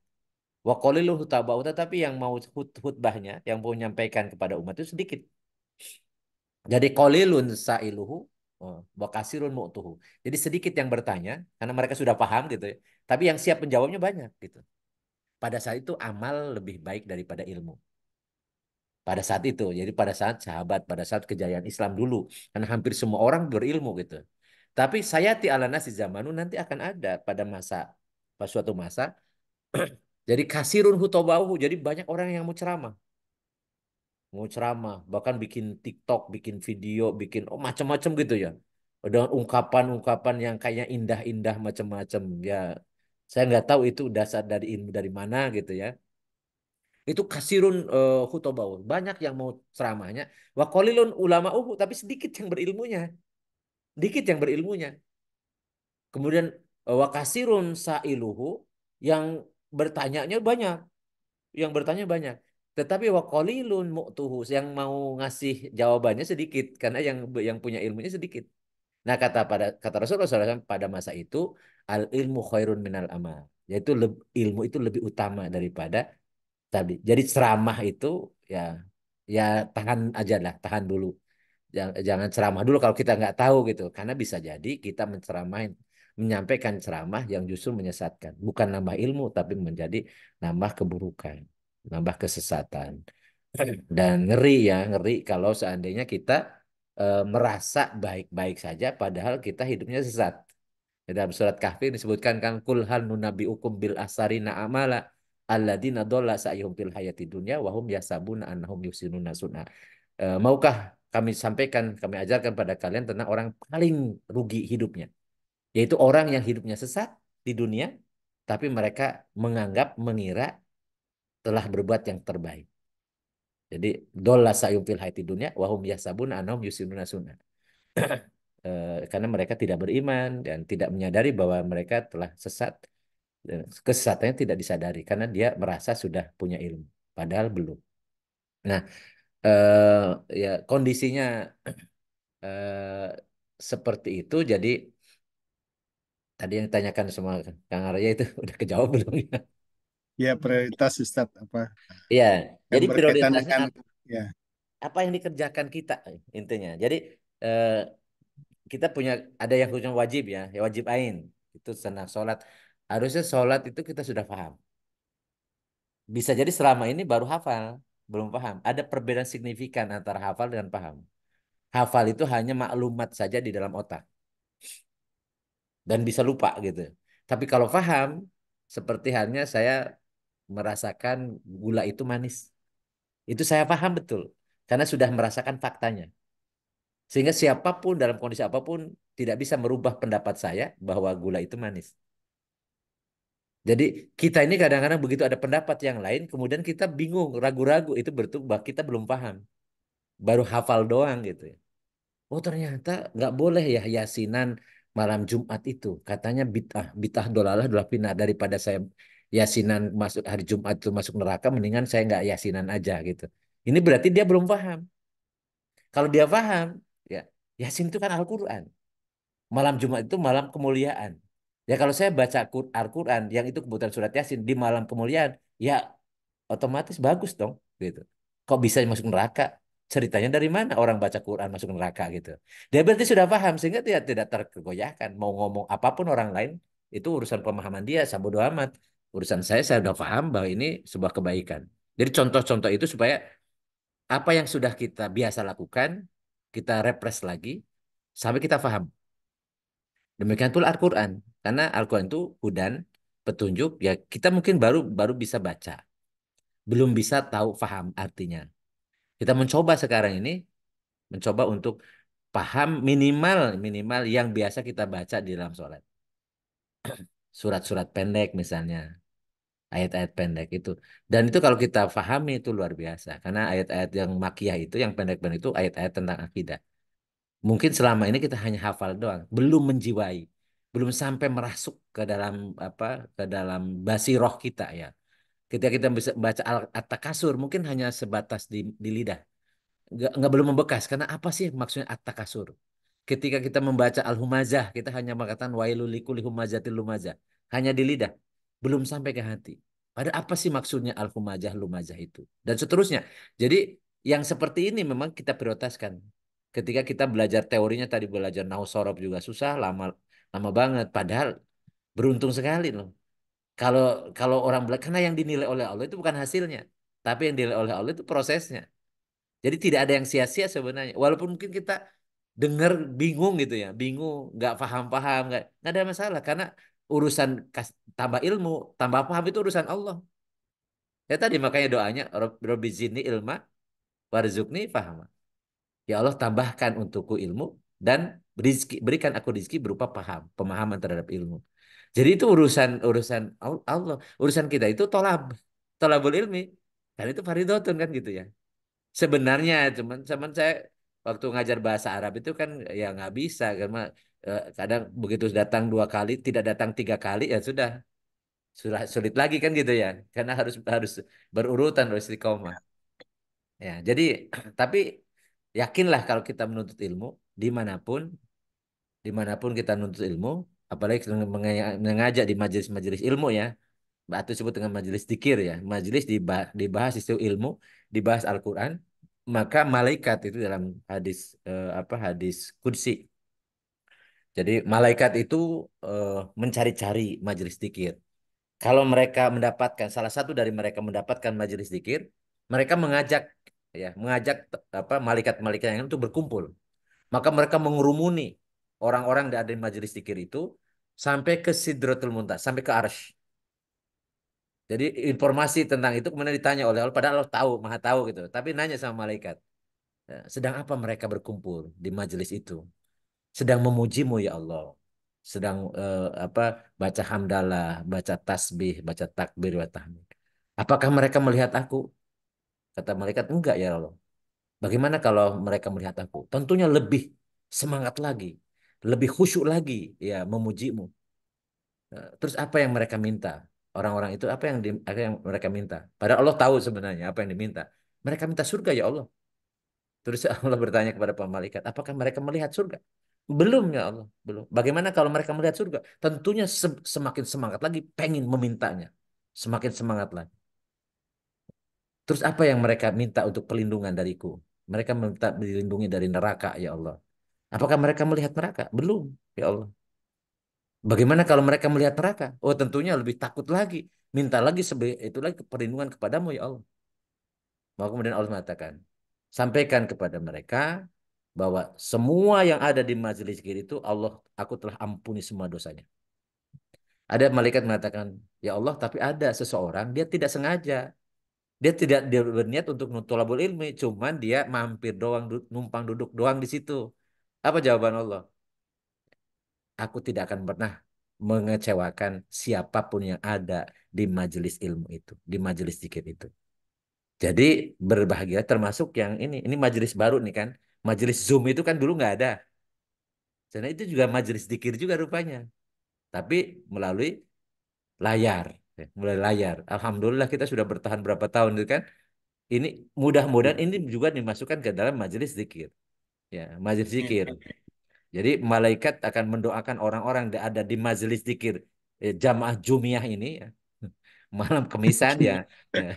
Wa qaliluhu tabau tetapi yang mau khutbahnya, yang mau menyampaikan kepada umat itu sedikit. Jadi qalilun sa'iluhu wa kasirun mu'tuhu. Jadi sedikit yang bertanya karena mereka sudah paham gitu ya. Tapi yang siap menjawabnya banyak gitu. Pada saat itu amal lebih baik daripada ilmu. Pada saat itu. Jadi pada saat sahabat, pada saat kejayaan Islam dulu. Karena hampir semua orang berilmu gitu. Tapi sayati ala nasi zamanu nanti akan ada pada suatu masa. Jadi kasirun hutobauhu. Jadi banyak orang yang mau ceramah. Mau ceramah. Bahkan bikin TikTok, bikin video, bikin macam-macam gitu ya. Dengan ungkapan-ungkapan yang kayaknya indah-indah macam-macam. Ya, saya nggak tahu itu dasar dari ilmu dari mana gitu ya. Itu kasirun hutobau. Banyak yang mau ceramahnya. Wa qalilun ulama'uhu. Tapi sedikit yang berilmunya. Dikit yang berilmunya. Kemudian wa kasirun sa'iluhu. Yang bertanyanya banyak. Yang bertanya banyak. Tetapi wa qalilun mu'tuhu, yang mau ngasih jawabannya sedikit karena yang punya ilmunya sedikit. Nah, kata Rasulullah SAW pada masa itu, al ilmu khairun minal amal. Yaitu ilmu itu lebih utama daripada tadi. Jadi ceramah itu ya ya tahan aja lah, tahan dulu. Jangan ceramah dulu kalau kita nggak tahu gitu. Karena bisa jadi kita menyampaikan ceramah yang justru menyesatkan. Bukan nambah ilmu, tapi menjadi nambah keburukan, nambah kesesatan. Dan ngeri ya, ngeri kalau seandainya kita merasa baik-baik saja, padahal kita hidupnya sesat. Di dalam surat Kahfi disebutkan kan kul hal nunabiukum bil asarina amala alladzina dhalla sa'yuhum fil hayati dunya wa hum yasabuna annahum yusinuna sun'a. Maukah kami sampaikan, kami ajarkan pada kalian tentang orang paling rugi hidupnya, yaitu orang yang hidupnya sesat di dunia, tapi mereka mengira telah berbuat yang terbaik. Jadi dolla sa'yuhum fil hayati dunya wa hum yasabuna annahum yusinuna sun'a. Karena mereka tidak beriman dan tidak menyadari bahwa mereka telah sesat. Kesesatannya tidak disadari karena dia merasa sudah punya ilmu, padahal belum. Nah, ya kondisinya eh, seperti itu. Jadi tadi yang ditanyakan sama Kang Arya itu udah kejawab belum ya? Ya, prioritas Ustadz apa Iya, yang jadi berkaitan prioritasnya dengan apa, ya. apa yang dikerjakan kita intinya. Jadi eh, kita punya ada yang hukum wajib ya wajib ain itu tentang sholat. Harusnya sholat itu kita sudah paham. Bisa jadi selama ini baru hafal, belum paham. Ada perbedaan signifikan antara hafal dan paham. Hafal itu hanya maklumat saja di dalam otak dan bisa lupa gitu. Tapi kalau paham, seperti halnya saya merasakan gula itu manis. Itu saya paham betul karena sudah merasakan faktanya. Sehingga siapapun dalam kondisi apapun tidak bisa merubah pendapat saya bahwa gula itu manis. Jadi kita ini kadang-kadang begitu ada pendapat yang lain, kemudian kita bingung, ragu-ragu, itu berarti bahwa kita belum paham, baru hafal doang gitu ya. Oh ternyata nggak boleh ya yasinan malam Jumat itu, katanya bid'ah, bid'ah dolalah dolah pindah, daripada saya yasinan masuk hari Jumat itu masuk neraka, mendingan saya nggak yasinan aja gitu. Ini berarti dia belum paham. Kalau dia paham, ya Yasin itu kan Al-Quran. Malam Jumat itu malam kemuliaan. Ya kalau saya baca Al-Quran yang itu kebetulan surat Yasin di malam kemuliaan, ya otomatis bagus dong gitu. Kok bisa masuk neraka? Ceritanya dari mana orang baca Quran masuk neraka gitu. Dia berarti sudah paham sehingga tidak tidak tergoyahkan. Mau ngomong apapun orang lain itu urusan pemahaman dia, saya bodo amat. Urusan saya sudah paham bahwa ini sebuah kebaikan. Jadi contoh-contoh itu supaya apa yang sudah kita biasa lakukan, kita repres lagi sampai kita paham. Demikian pula Al-Quran. Karena Al-Quran itu hudan, petunjuk, ya kita mungkin baru baru bisa baca. Belum bisa tahu paham artinya. Kita mencoba sekarang ini, mencoba untuk paham minimal minimal yang biasa kita baca di dalam sholat. Surat-surat pendek misalnya, ayat-ayat pendek itu. Dan itu kalau kita pahami itu luar biasa. Karena ayat-ayat yang makiyah itu, yang pendek-pendek itu ayat-ayat tentang akidah. Mungkin selama ini kita hanya hafal doang, belum menjiwai, belum sampai merasuk ke dalam apa, ke dalam basiroh kita ya. Ketika kita bisa baca At-Takasur mungkin hanya sebatas di lidah, nggak belum membekas. Karena apa sih maksudnya At-Takasur? Ketika kita membaca Al-Humazah, kita hanya mengatakan wailul likulli humazatil lumazah, hanya di lidah, belum sampai ke hati. Padahal apa sih maksudnya Al-Humazah, Lumazah itu? Dan seterusnya. Jadi yang seperti ini memang kita prioritaskan. Ketika kita belajar teorinya tadi belajar nahwu sorof juga susah, lama lama banget. Padahal beruntung sekali loh. Kalau kalau orang bilang karena yang dinilai oleh Allah itu bukan hasilnya, tapi yang dinilai oleh Allah itu prosesnya. Jadi tidak ada yang sia-sia sebenarnya. Walaupun mungkin kita dengar bingung gitu ya, bingung, nggak paham-paham, nggak ada masalah karena urusan tambah ilmu, tambah paham itu urusan Allah. Ya tadi makanya doanya Robbi zidni ilma warzuqni fahma. Ya Allah tambahkan untukku ilmu dan berikan aku rizki berupa paham, pemahaman terhadap ilmu. Jadi itu urusan urusan Allah, urusan kita itu tolabul ilmi. Dan itu faridotun kan gitu ya. Sebenarnya cuman saya waktu ngajar bahasa Arab itu kan ya nggak bisa karena kadang begitu datang 2 kali tidak datang 3 kali ya sudah sulit lagi kan gitu ya, karena harus harus berurutan harus istiqomah. Ya, jadi tapi yakinlah kalau kita menuntut ilmu dimanapun, dimanapun kita menuntut ilmu, apalagi kita mengajak di majelis-majelis ilmu ya, atau disebut dengan majelis zikir ya, majelis dibahas isu ilmu, dibahas Al-Quran, maka malaikat itu dalam hadis hadis qudsi. Jadi malaikat itu mencari-cari majelis zikir. Kalau mereka mendapatkan salah satu dari mereka mendapatkan majelis zikir, mereka mengajak mengajak malaikat-malaikat yang itu berkumpul. Maka mereka mengerumuni orang-orang yang ada di majelis zikir itu sampai ke Sidratul Muntaha, sampai ke Arsy. Jadi informasi tentang itu kemudian ditanya oleh Allah, padahal Allah tahu, maha tahu gitu. Tapi nanya sama malaikat, sedang apa mereka berkumpul di majelis itu? Sedang memujimu ya Allah. Sedang baca hamdalah, baca tasbih, baca takbir wa tahmid. Apakah mereka melihat aku? Kata malaikat, enggak ya Allah. Bagaimana kalau mereka melihat aku? Tentunya lebih semangat lagi, lebih khusyuk lagi ya memujimu. Terus apa yang mereka minta? Orang-orang itu apa yang mereka minta? Padahal Allah tahu sebenarnya apa yang diminta. Mereka minta surga ya Allah. Terus Allah bertanya kepada para malaikat, apakah mereka melihat surga? Belum ya Allah, belum. Bagaimana kalau mereka melihat surga? Tentunya semakin semangat lagi pengen memintanya. Semakin semangat lagi. Terus apa yang mereka minta untuk perlindungan dariku? Mereka minta dilindungi dari neraka ya Allah. Apakah mereka melihat neraka? Belum ya Allah. Bagaimana kalau mereka melihat neraka? Oh, tentunya lebih takut lagi. Minta lagi itu lagi perlindungan kepadamu ya Allah. Maka kemudian Allah mengatakan, sampaikan kepada mereka bahwa semua yang ada di majelis zikir itu aku telah ampuni semua dosanya. Ada malaikat mengatakan, ya Allah, tapi ada seseorang dia tidak sengaja. Dia berniat untuk nutolabul ilmi, cuman dia mampir doang, numpang duduk doang di situ. Apa jawaban Allah? Aku tidak akan pernah mengecewakan siapapun yang ada di majelis ilmu itu, di majelis zikir itu. Jadi berbahagia termasuk yang ini majelis baru nih kan. Majelis Zoom itu kan dulu nggak ada. Karena itu juga majelis zikir juga rupanya. Tapi melalui layar. Melalui layar. Alhamdulillah kita sudah bertahan berapa tahun itu kan. Ini mudah-mudahan ini juga dimasukkan ke dalam majelis zikir. Ya, majelis zikir. Jadi malaikat akan mendoakan orang-orang yang ada di majelis zikir jamaah Jumiah ini ya. Malam kemisan ya. Ya.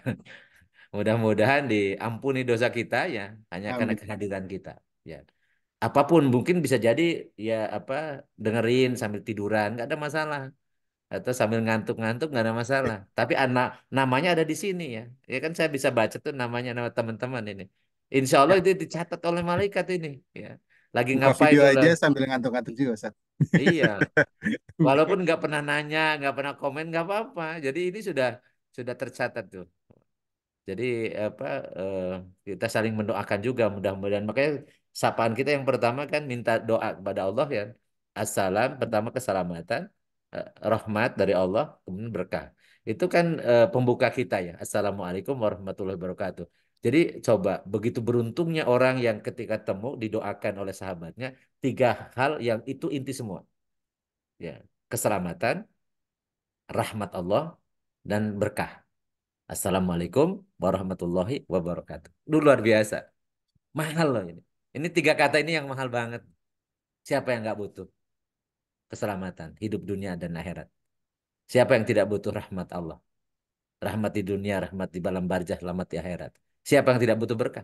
Mudah-mudahan diampuni dosa kita ya hanya karena Amin. kehadiran kita. Ya. Apapun mungkin bisa jadi ya dengerin sambil tiduran nggak ada masalah atau sambil ngantuk-ngantuk nggak ada masalah. Tapi anak namanya ada di sini ya. Ya kan saya bisa baca tuh namanya nama teman-teman ini. Insya Allah Ya, itu dicatat oleh malaikat ini ya. Lagi buka ngapain video tuh lah? aja sambil ngantuk-ngantuk juga, Ustaz. Iya, walaupun nggak pernah nanya, nggak pernah komen, nggak apa-apa. Jadi ini sudah tercatat tuh. Jadi apa eh, kita saling mendoakan juga mudah-mudahan. Makanya sapaan kita yang pertama kan minta doa kepada Allah ya. Assalam pertama keselamatan, rahmat dari Allah, kemudian berkah. Itu kan pembuka kita ya. Assalamualaikum warahmatullahi wabarakatuh. Jadi coba begitu beruntungnya orang yang ketika temu didoakan oleh sahabatnya tiga hal yang itu inti semua. Ya, keselamatan, rahmat Allah dan berkah. Assalamualaikum warahmatullahi wabarakatuh. Itu luar biasa. Mahal loh ini. Ini tiga kata ini yang mahal banget. Siapa yang nggak butuh keselamatan, hidup dunia dan akhirat? Siapa yang tidak butuh rahmat Allah? Rahmat di dunia, rahmat di alam barzah, rahmat di akhirat. Siapa yang tidak butuh berkah?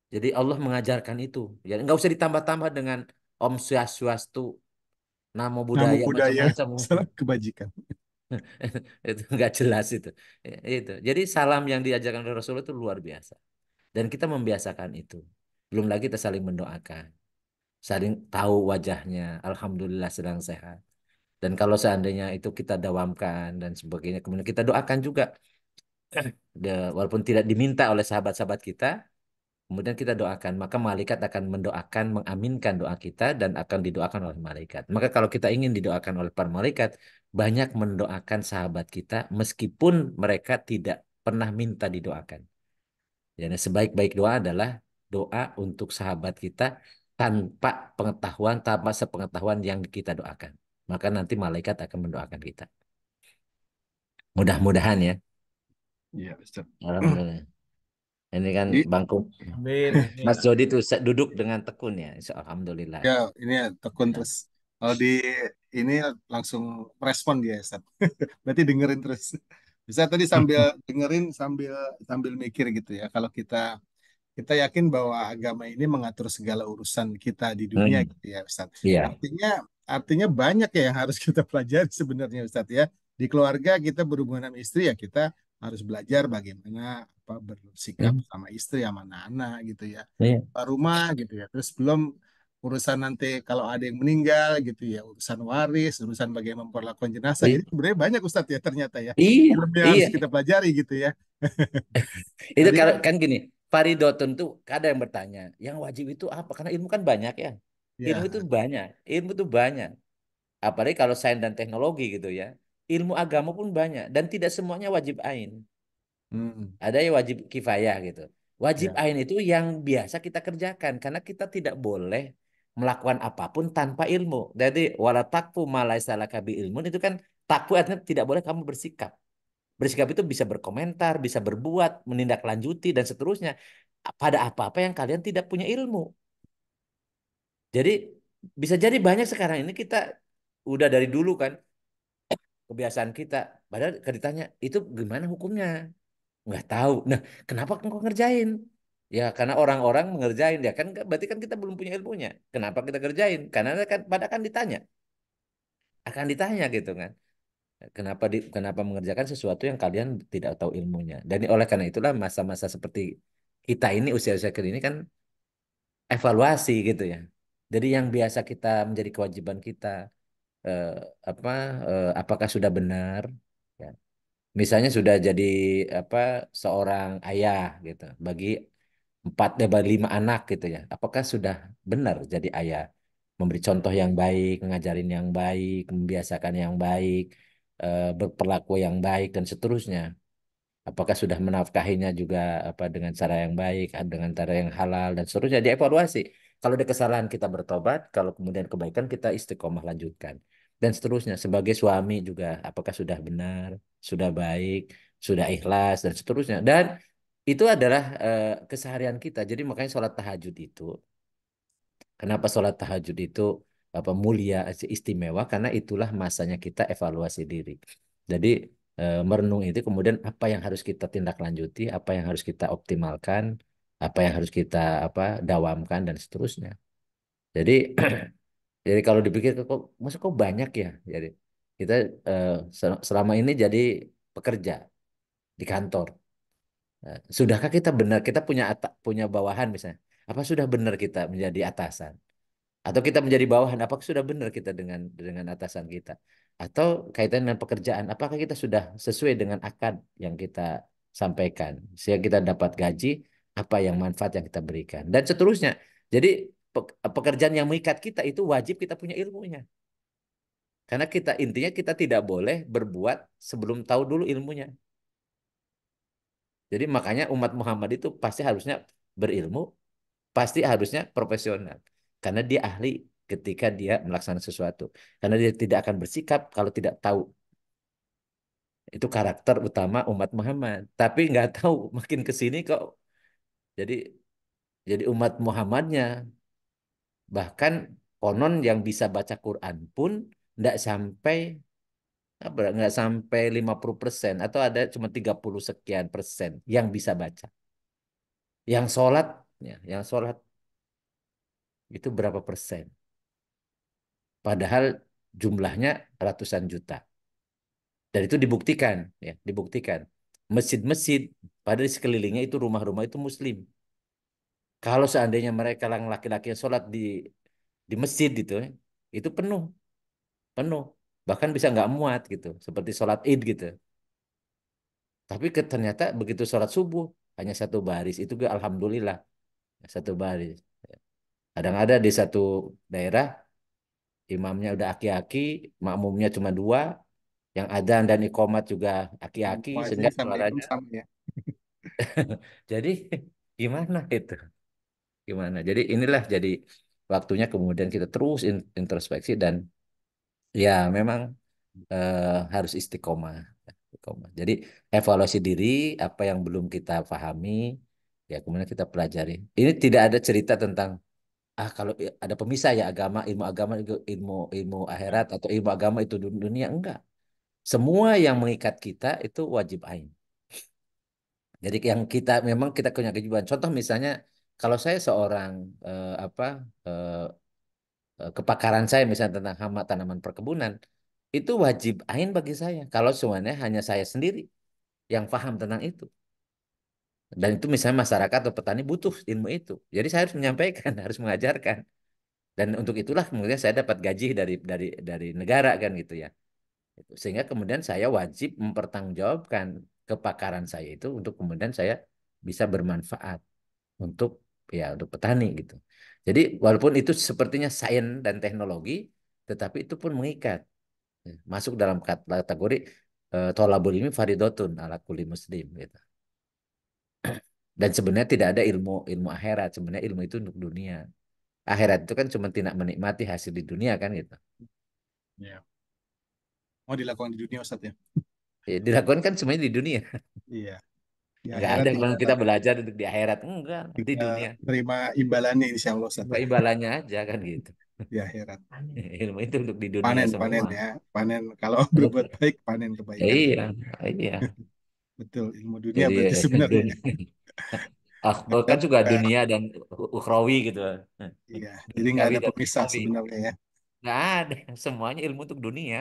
Jadi Allah mengajarkan itu. Ya nggak usah ditambah-tambah dengan Om Swastiastu, Namo Namo Buddhaya budaya, macam-macam. salam kebajikan. Itu nggak jelas itu. Itu. Jadi salam yang diajarkan oleh Rasulullah itu luar biasa. Dan kita membiasakan itu. Belum lagi kita saling mendoakan. Saling tahu wajahnya. Alhamdulillah sedang sehat. Dan kalau seandainya itu kita dawamkan dan sebagainya. Kemudian kita doakan juga. Walaupun tidak diminta oleh sahabat-sahabat kita. Kemudian kita doakan. Maka malaikat akan mendoakan, mengaminkan doa kita. Dan akan didoakan oleh malaikat. Maka kalau kita ingin didoakan oleh para malaikat. Banyak mendoakan sahabat kita. Meskipun mereka tidak pernah minta didoakan. Dan sebaik-baik doa adalah doa untuk sahabat kita tanpa pengetahuan, tanpa sepengetahuan yang kita doakan. Maka nanti malaikat akan mendoakan kita. Mudah-mudahan ya. Iya, Ustaz. Alhamdulillah. Ini kan Jadi, bangku Amin, amin, Mas Jody amin. tuh duduk dengan tekun ya. Alhamdulillah. ya ini ya tekun Nah, terus. Kalau di ini langsung respon dia, Ustaz. Berarti dengerin terus. Bisa tadi sambil dengerin sambil sambil mikir gitu ya. Kalau kita yakin bahwa agama ini mengatur segala urusan kita di dunia hmm, gitu ya, Ustaz. iya. Artinya artinya banyak ya yang harus kita pelajari sebenarnya, Ustaz ya. Di keluarga kita berhubungan sama istri ya kita harus belajar bagaimana apa bersikap Hmm, sama istri sama anak-anak gitu ya. iya. Rumah gitu ya. Terus belum urusan nanti kalau ada yang meninggal gitu ya, urusan waris, urusan bagaimana memperlakukan jenazah. Iya. Jadi sebenarnya banyak Ustadz ya ternyata ya. Iya. Ilmu yang harus Iya. kita pelajari gitu ya. Itu Tadi kalau kan kan gini, Faridotun tuh ada yang bertanya, yang wajib itu apa? Karena ilmu kan banyak ya. Ilmu itu ya, banyak. Ilmu itu banyak. Apalagi kalau sains dan teknologi gitu ya. Ilmu agama pun banyak dan tidak semuanya wajib ain. hmm, Ada yang wajib kifayah gitu. Wajib ya, ain itu yang biasa kita kerjakan karena kita tidak boleh melakukan apapun tanpa ilmu. Jadi wala takfu ma laisa laka bi ilmun itu kan takfu artinya tidak boleh kamu bersikap. Bersikap itu bisa berkomentar, bisa berbuat, menindaklanjuti dan seterusnya pada apa-apa yang kalian tidak punya ilmu. Jadi bisa jadi banyak sekarang ini kita udah dari dulu kan kebiasaan kita. Padahal kalau ditanya itu gimana hukumnya? Nggak tahu. Nah, kenapa engkau ngerjain? Ya karena orang-orang mengerjain ya kan berarti kan kita belum punya ilmunya. Kenapa kita kerjain? Karena kan pada kan ditanya, akan ditanya gitu kan. Kenapa mengerjakan sesuatu yang kalian tidak tahu ilmunya. Dan oleh karena itulah masa-masa seperti kita ini usia-usia ini kan evaluasi gitu ya. Jadi yang biasa kita menjadi kewajiban kita eh, apa apakah sudah benar ya. Misalnya sudah jadi apa seorang ayah gitu bagi lima anak gitu ya. Apakah sudah benar jadi ayah? Memberi contoh yang baik, ngajarin yang baik, membiasakan yang baik, berperlaku yang baik dan seterusnya. Apakah sudah menafkahinya juga apa dengan cara yang baik, dengan cara yang halal dan seterusnya dievaluasi. Kalau ada kesalahan kita bertobat, kalau kemudian kebaikan kita istiqomah lanjutkan dan seterusnya. Sebagai suami juga apakah sudah benar, sudah baik, sudah ikhlas dan seterusnya. Dan itu adalah keseharian kita. Jadi makanya sholat tahajud itu, kenapa sholat tahajud itu apa mulia, istimewa karena itulah masanya kita evaluasi diri. Jadi merenung itu kemudian apa yang harus kita tindak lanjuti, apa yang harus kita optimalkan, apa yang harus kita apa dawamkan dan seterusnya. Jadi jadi kalau dipikir kok masa kok banyak ya. Jadi kita eh, selama ini jadi pekerja di kantor. Sudahkah kita benar kita punya bawahan misalnya? Apa sudah benar kita menjadi atasan? Atau kita menjadi bawahan, apakah sudah benar kita dengan atasan kita? Atau kaitan dengan pekerjaan, apakah kita sudah sesuai dengan akad yang kita sampaikan? Sehingga kita dapat gaji, apa yang manfaat yang kita berikan. Dan seterusnya. Jadi pekerjaan yang mengikat kita itu wajib kita punya ilmunya. Karena kita intinya kita tidak boleh berbuat sebelum tahu dulu ilmunya. Jadi makanya umat Muhammad itu pasti harusnya berilmu, pasti harusnya profesional. Karena dia ahli ketika dia melaksanakan sesuatu. Karena dia tidak akan bersikap kalau tidak tahu. Itu karakter utama umat Muhammad. Tapi nggak tahu makin ke sini kok jadi umat Muhammadnya. Bahkan konon yang bisa baca Quran pun nggak sampai nggak sampai 50% atau ada cuma 30 sekian persen yang bisa baca. Yang sholat, ya, yang sholat itu berapa persen? Padahal jumlahnya ratusan juta. Dan itu dibuktikan, ya, dibuktikan. Masjid-masjid pada di sekelilingnya itu rumah-rumah itu Muslim. Kalau seandainya mereka yang laki-laki yang sholat di masjid gitu, itu penuh, penuh. Bahkan bisa nggak muat gitu, seperti sholat Id gitu. Tapi ternyata begitu sholat subuh hanya satu baris itu juga alhamdulillah satu baris. Kadang ada di satu daerah imamnya udah aki-aki, makmumnya cuma dua, yang adzan dan iqomat juga aki-aki muazzin sehingga sama imam suaranya. sama ya. Jadi gimana itu? Gimana? Jadi inilah jadi waktunya kemudian kita terus introspeksi dan ya memang harus istiqomah. istiqomah. Jadi evaluasi diri, apa yang belum kita pahami, ya kemudian kita pelajari. Ini tidak ada cerita tentang kalau ada pemisah ya ilmu agama itu ilmu ilmu akhirat atau ilmu agama itu dunia, enggak. Semua yang mengikat kita itu wajib ain. Jadi yang kita memang kita punya kewajiban. Contoh misalnya kalau saya seorang apa kepakaran saya misalnya tentang hama tanaman perkebunan, itu wajib ain bagi saya. Kalau semuanya hanya saya sendiri yang paham tentang itu. Dan itu misalnya masyarakat atau petani butuh ilmu itu. Jadi saya harus menyampaikan, harus mengajarkan. Dan untuk itulah kemudian saya dapat gaji dari negara kan gitu ya. Sehingga kemudian saya wajib mempertanggungjawabkan kepakaran saya itu untuk kemudian saya bisa bermanfaat untuk untuk petani gitu. Jadi walaupun itu sepertinya sains dan teknologi, tetapi itu pun mengikat. Masuk dalam kategori tholabul ilmi faridotun ala kulli muslim gitu. Dan sebenarnya tidak ada ilmu ilmu akhirat, sebenarnya ilmu itu untuk dunia. Akhirat itu kan cuma tidak menikmati hasil di dunia kan gitu. Ya. Mau dilakukan di dunia Ustadz ya? Ya, dilakukan kan semuanya di dunia. Iya. Di Nggak akhirat ada tinggal, yang kita belajar untuk di akhirat. Enggak, di tinggal dunia. terima imbalannya insya Allah Ustadz Cuma ya, imbalannya aja kan gitu. di akhirat. Ilmu itu untuk di dunia Panen, panen semua. ya. Panen kalau berbuat baik, panen kebaikan. Iya, iya. Betul, ilmu dunia Jadi berarti sebenarnya. kan Nggak- juga nggak- dunia dan ukhrawi gitu. iya, jadi nggak Duniawi ada dan pemisah ukhrawi. sebenarnya ya. Nggak ada. Semuanya ilmu untuk dunia.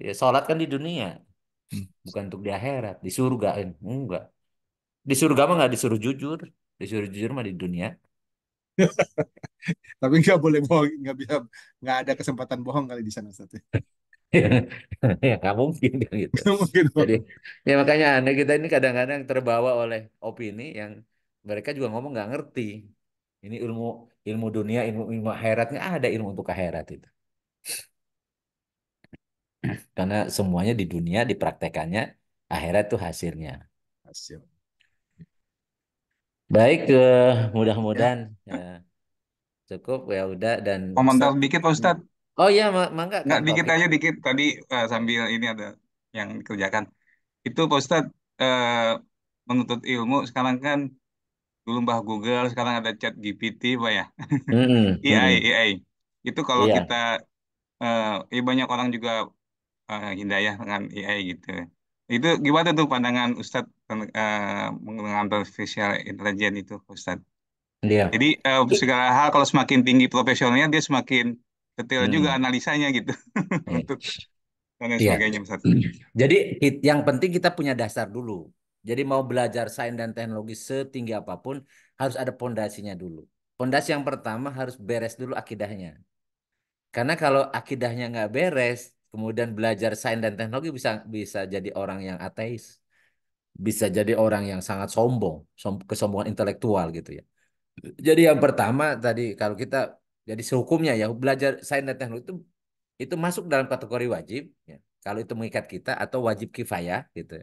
Ya, sholat kan di dunia. Hmm. Bukan untuk di akhirat. Di surga. Enggak. Di surga mah nggak disuruh jujur. Disuruh jujur mah di dunia. Tapi nggak boleh bohong, nggak bisa, nggak ada kesempatan bohong kali di sana Ustadz ya. Ya nggak mungkin kan gitu. Nggak mungkin Jadi bohong. ya makanya aneh kita ini kadang-kadang terbawa oleh opini yang mereka juga ngomong nggak ngerti. Ini ilmu ilmu dunia, ilmu ilmu akhirat nggak ada ilmu untuk akhirat itu. Karena semuanya di dunia dipraktekannya, akhirat itu hasilnya. Hasil. Baik, Ya, mudah-mudahan cukup ya udah dan Komentar dikit Pak Ustadz. oh iya mangga Nggak Kang dikit Taufik. aja dikit. Tadi sambil ini ada yang dikerjakan. Itu Pak Ustadz eh, menuntut ilmu sekarang kan dulu Mbah Google, sekarang ada Chat GPT Pak ya. AI, AI. Itu kalau Iya. kita ya banyak orang juga hidayah dengan AI gitu. Itu gimana tuh pandangan Ustadz menggunakan artificial intelligence itu Ustadz? Iya. Jadi segala hal kalau semakin tinggi profesionalnya dia semakin detail juga Hmm. analisanya gitu untuk dan lain Iya. sebagainya Ustaz. Jadi yang penting kita punya dasar dulu. Jadi mau belajar sains dan teknologi setinggi apapun harus ada pondasinya dulu. Pondasi yang pertama harus beres dulu akidahnya. Karena kalau akidahnya nggak beres, kemudian belajar sains dan teknologi bisa bisa jadi orang yang ateis, bisa jadi orang yang sangat sombong, kesombongan intelektual gitu ya. Jadi yang pertama tadi kalau kita jadi sehukumnya ya belajar sains dan teknologi itu masuk dalam kategori wajib ya. Kalau itu mengikat kita atau wajib kifayah gitu.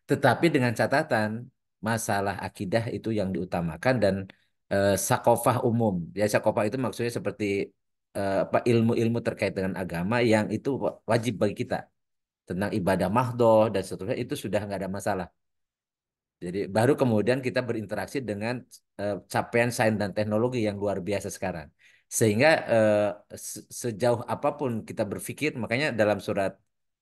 Tetapi dengan catatan masalah akidah itu yang diutamakan dan sakofah umum. Ya sakofah itu maksudnya seperti apa ilmu-ilmu terkait dengan agama yang itu wajib bagi kita tentang ibadah mahdoh dan seterusnya itu sudah nggak ada masalah. Jadi baru kemudian kita berinteraksi dengan capaian sains dan teknologi yang luar biasa sekarang. Sehingga sejauh apapun kita berpikir, makanya dalam surat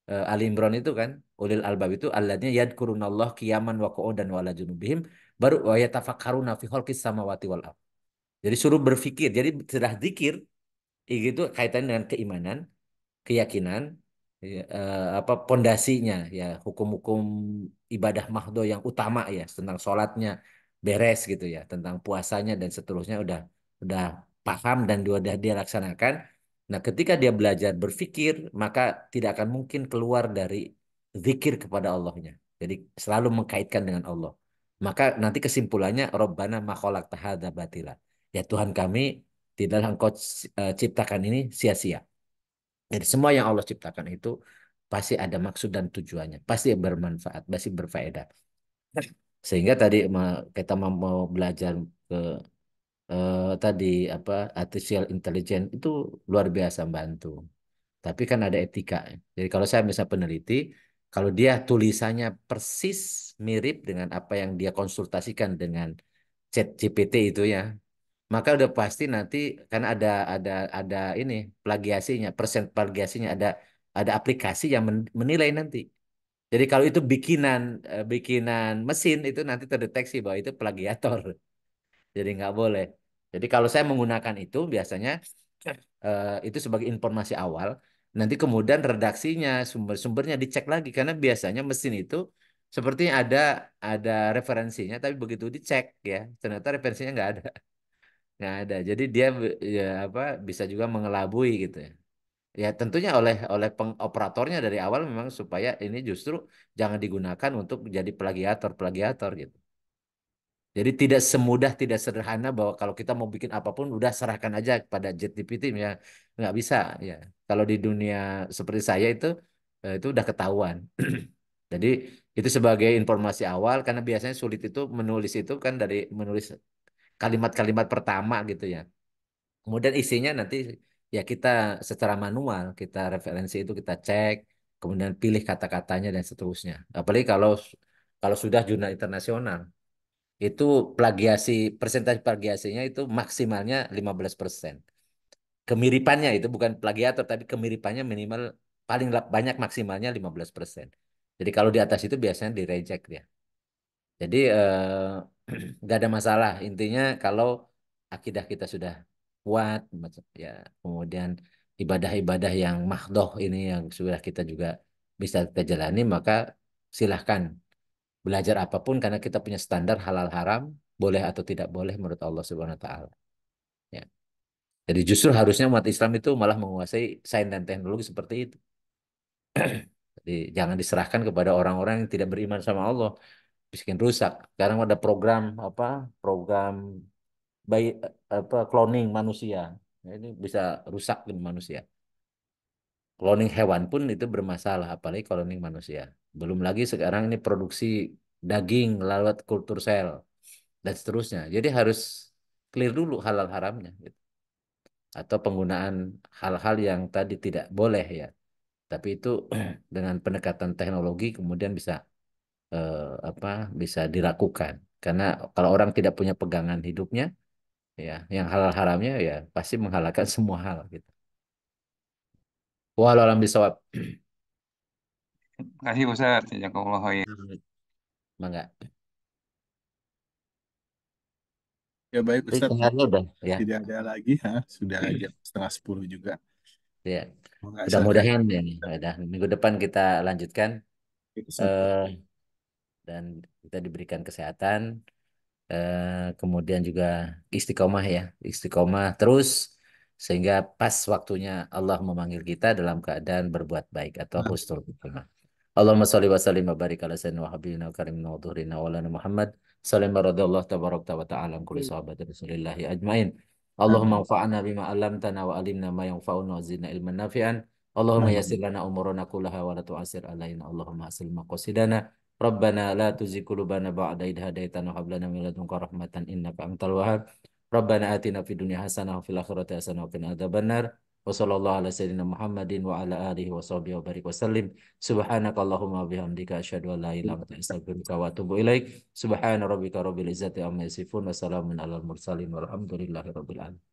Ali Imran itu kan, ulil albab itu alladzina yadkurunallah qiyaman wa qu'udan wa ala junubihim baru wa yatafakkaruna fi khalqis samawati wal ardh. Jadi suruh berpikir. Jadi setelah zikir itu kaitan dengan keimanan, keyakinan ya, apa pondasinya ya hukum-hukum ibadah mahdo yang utama ya tentang sholatnya beres gitu ya tentang puasanya dan seterusnya udah paham dan udah dia laksanakan. Nah, ketika dia belajar berpikir maka tidak akan mungkin keluar dari zikir kepada Allahnya. Jadi selalu mengkaitkan dengan Allah. Maka nanti kesimpulannya Rabbana ma khalaqta hadza batila. Ya Tuhan kami tidaklah engkau ciptakan ini sia-sia. Jadi semua yang Allah ciptakan itu pasti ada maksud dan tujuannya, pasti bermanfaat, pasti berfaedah. Sehingga tadi kita mau belajar ke tadi apa artificial intelligence itu luar biasa membantu. Tapi kan ada etika. Jadi kalau saya misalnya peneliti, Kalau dia tulisannya persis mirip dengan apa yang dia konsultasikan dengan chat GPT itu ya, maka udah pasti nanti kan ada ini plagiasinya, persen plagiasinya, ada aplikasi yang menilai nanti. Jadi kalau itu bikinan mesin itu nanti terdeteksi bahwa itu plagiator. Jadi nggak boleh. Jadi kalau saya menggunakan itu biasanya itu sebagai informasi awal. Nanti kemudian redaksinya, sumber-sumbernya dicek lagi karena biasanya mesin itu sepertinya ada referensinya, tapi begitu dicek ya ternyata referensinya nggak ada. Jadi dia ya apa bisa juga mengelabui gitu ya. Ya tentunya oleh operatornya dari awal memang supaya ini justru jangan digunakan untuk jadi plagiator gitu. Jadi tidak semudah, tidak sederhana bahwa kalau kita mau bikin apapun udah serahkan aja kepada ChatGPT ya nggak bisa ya. Kalau di dunia seperti saya itu udah ketahuan. Jadi itu sebagai informasi awal karena biasanya sulit itu menulis itu kan dari menulis kalimat-kalimat pertama gitu ya. Kemudian isinya nanti ya kita secara manual kita referensi itu kita cek, kemudian pilih kata-katanya dan seterusnya. Apalagi kalau kalau sudah jurnal internasional itu plagiasi persentase plagiasinya itu maksimalnya 15%. Kemiripannya itu bukan plagiator tapi kemiripannya minimal paling banyak maksimalnya 15%. Jadi kalau di atas itu biasanya di reject ya. Jadi nggak ada masalah. Intinya kalau akidah kita sudah kuat, ya kemudian ibadah-ibadah yang mahdoh ini yang sudah kita juga bisa kita jalani, maka silahkan belajar apapun karena kita punya standar halal haram, boleh atau tidak boleh menurut Allah Subhanahu wa taala. Ya. Jadi justru harusnya umat Islam itu malah menguasai sains dan teknologi seperti itu. Jadi jangan diserahkan kepada orang-orang yang tidak beriman sama Allah, bikin rusak. Sekarang ada program apa? Program bayi apa cloning manusia. Nah, ini bisa rusak manusia. Cloning hewan pun itu bermasalah, apalagi cloning manusia. Belum lagi sekarang ini produksi daging lewat kultur sel dan seterusnya. Jadi harus clear dulu halal haramnya gitu. Atau penggunaan hal-hal yang tadi tidak boleh ya. Tapi itu dengan pendekatan teknologi kemudian bisa apa bisa dilakukan. Karena kalau orang tidak punya pegangan hidupnya ya, yang halal haramnya ya pasti menghalalkan semua hal gitu. Walau alam bisawab. Makasih Ustaz. Jazakallah khair. Mangga. Ya baik Jadi Ustadz, dengarnya udah ya. tidak ada lagi, ha? Sudah jam setengah 10 juga. Ya. Nggak sadar. Mudah-mudahan ya, udah minggu depan kita lanjutkan Ustadz, eh, dan kita diberikan kesehatan, kemudian juga istiqomah ya, istiqomah terus sehingga pas waktunya Allah memanggil kita dalam keadaan berbuat baik atau husnul khotimah. Allahumma sholli wa sallim wa barik ala sayyidina wa habibina wa karimina wa dhuhrina wa lana Muhammad sallim radhiyallahu tabarak wa ta'ala an kulli sahabati rasulillahi ajmain. Allahumma amin. anfa'na bima 'allamtana wa 'allimna ma yanfa'una wa zidna ilman nafi'an. Allahumma Amin. yassir lana umurana kullaha wa la tu'assir alaina. Allahumma asil maqasidana. Rabbana la tuzigh qulubana ba'da idh hadaitana wa hab lana min ladunka rahmatan innaka antal wahhab. Rabbana atina fid dunya hasanah wa fil akhirati hasanah wa qina adzabannar. Wa sallallahu ala sayyidina Muhammadin wa ala alihi wa sahbihi wa barik wa sallim. Subhanakallahumma bihamdika asyhadu an la ilaha illa anta astaghfiruka wa atubu ilaik. Subhana rabbika rabbil izzati amma yasifun wa salamun alal mursalin walhamdulillahi rabbil alamin.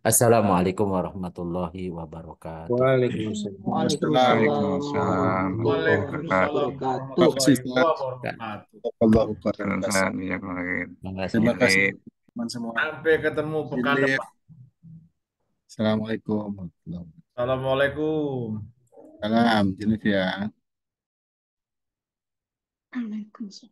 Assalamualaikum warahmatullahi wabarakatuh. Waalaikumsalam. Waalaikumsalam warahmatullahi Waalaikumsalam wabarakatuh. Terima kasih warahmatullahi Ustaz. wabarakatuh. Jazakallahu khairan Ustaz, kasih. jazakallah khair. Terima kasih. Terima kasih Jadi teman semua. Sampai ketemu pekan Ini depan. Assalamualaikum warahmatullahi wabarakatuh. Assalamualaikum. Salam, Jenif ya. Waalaikumsalam.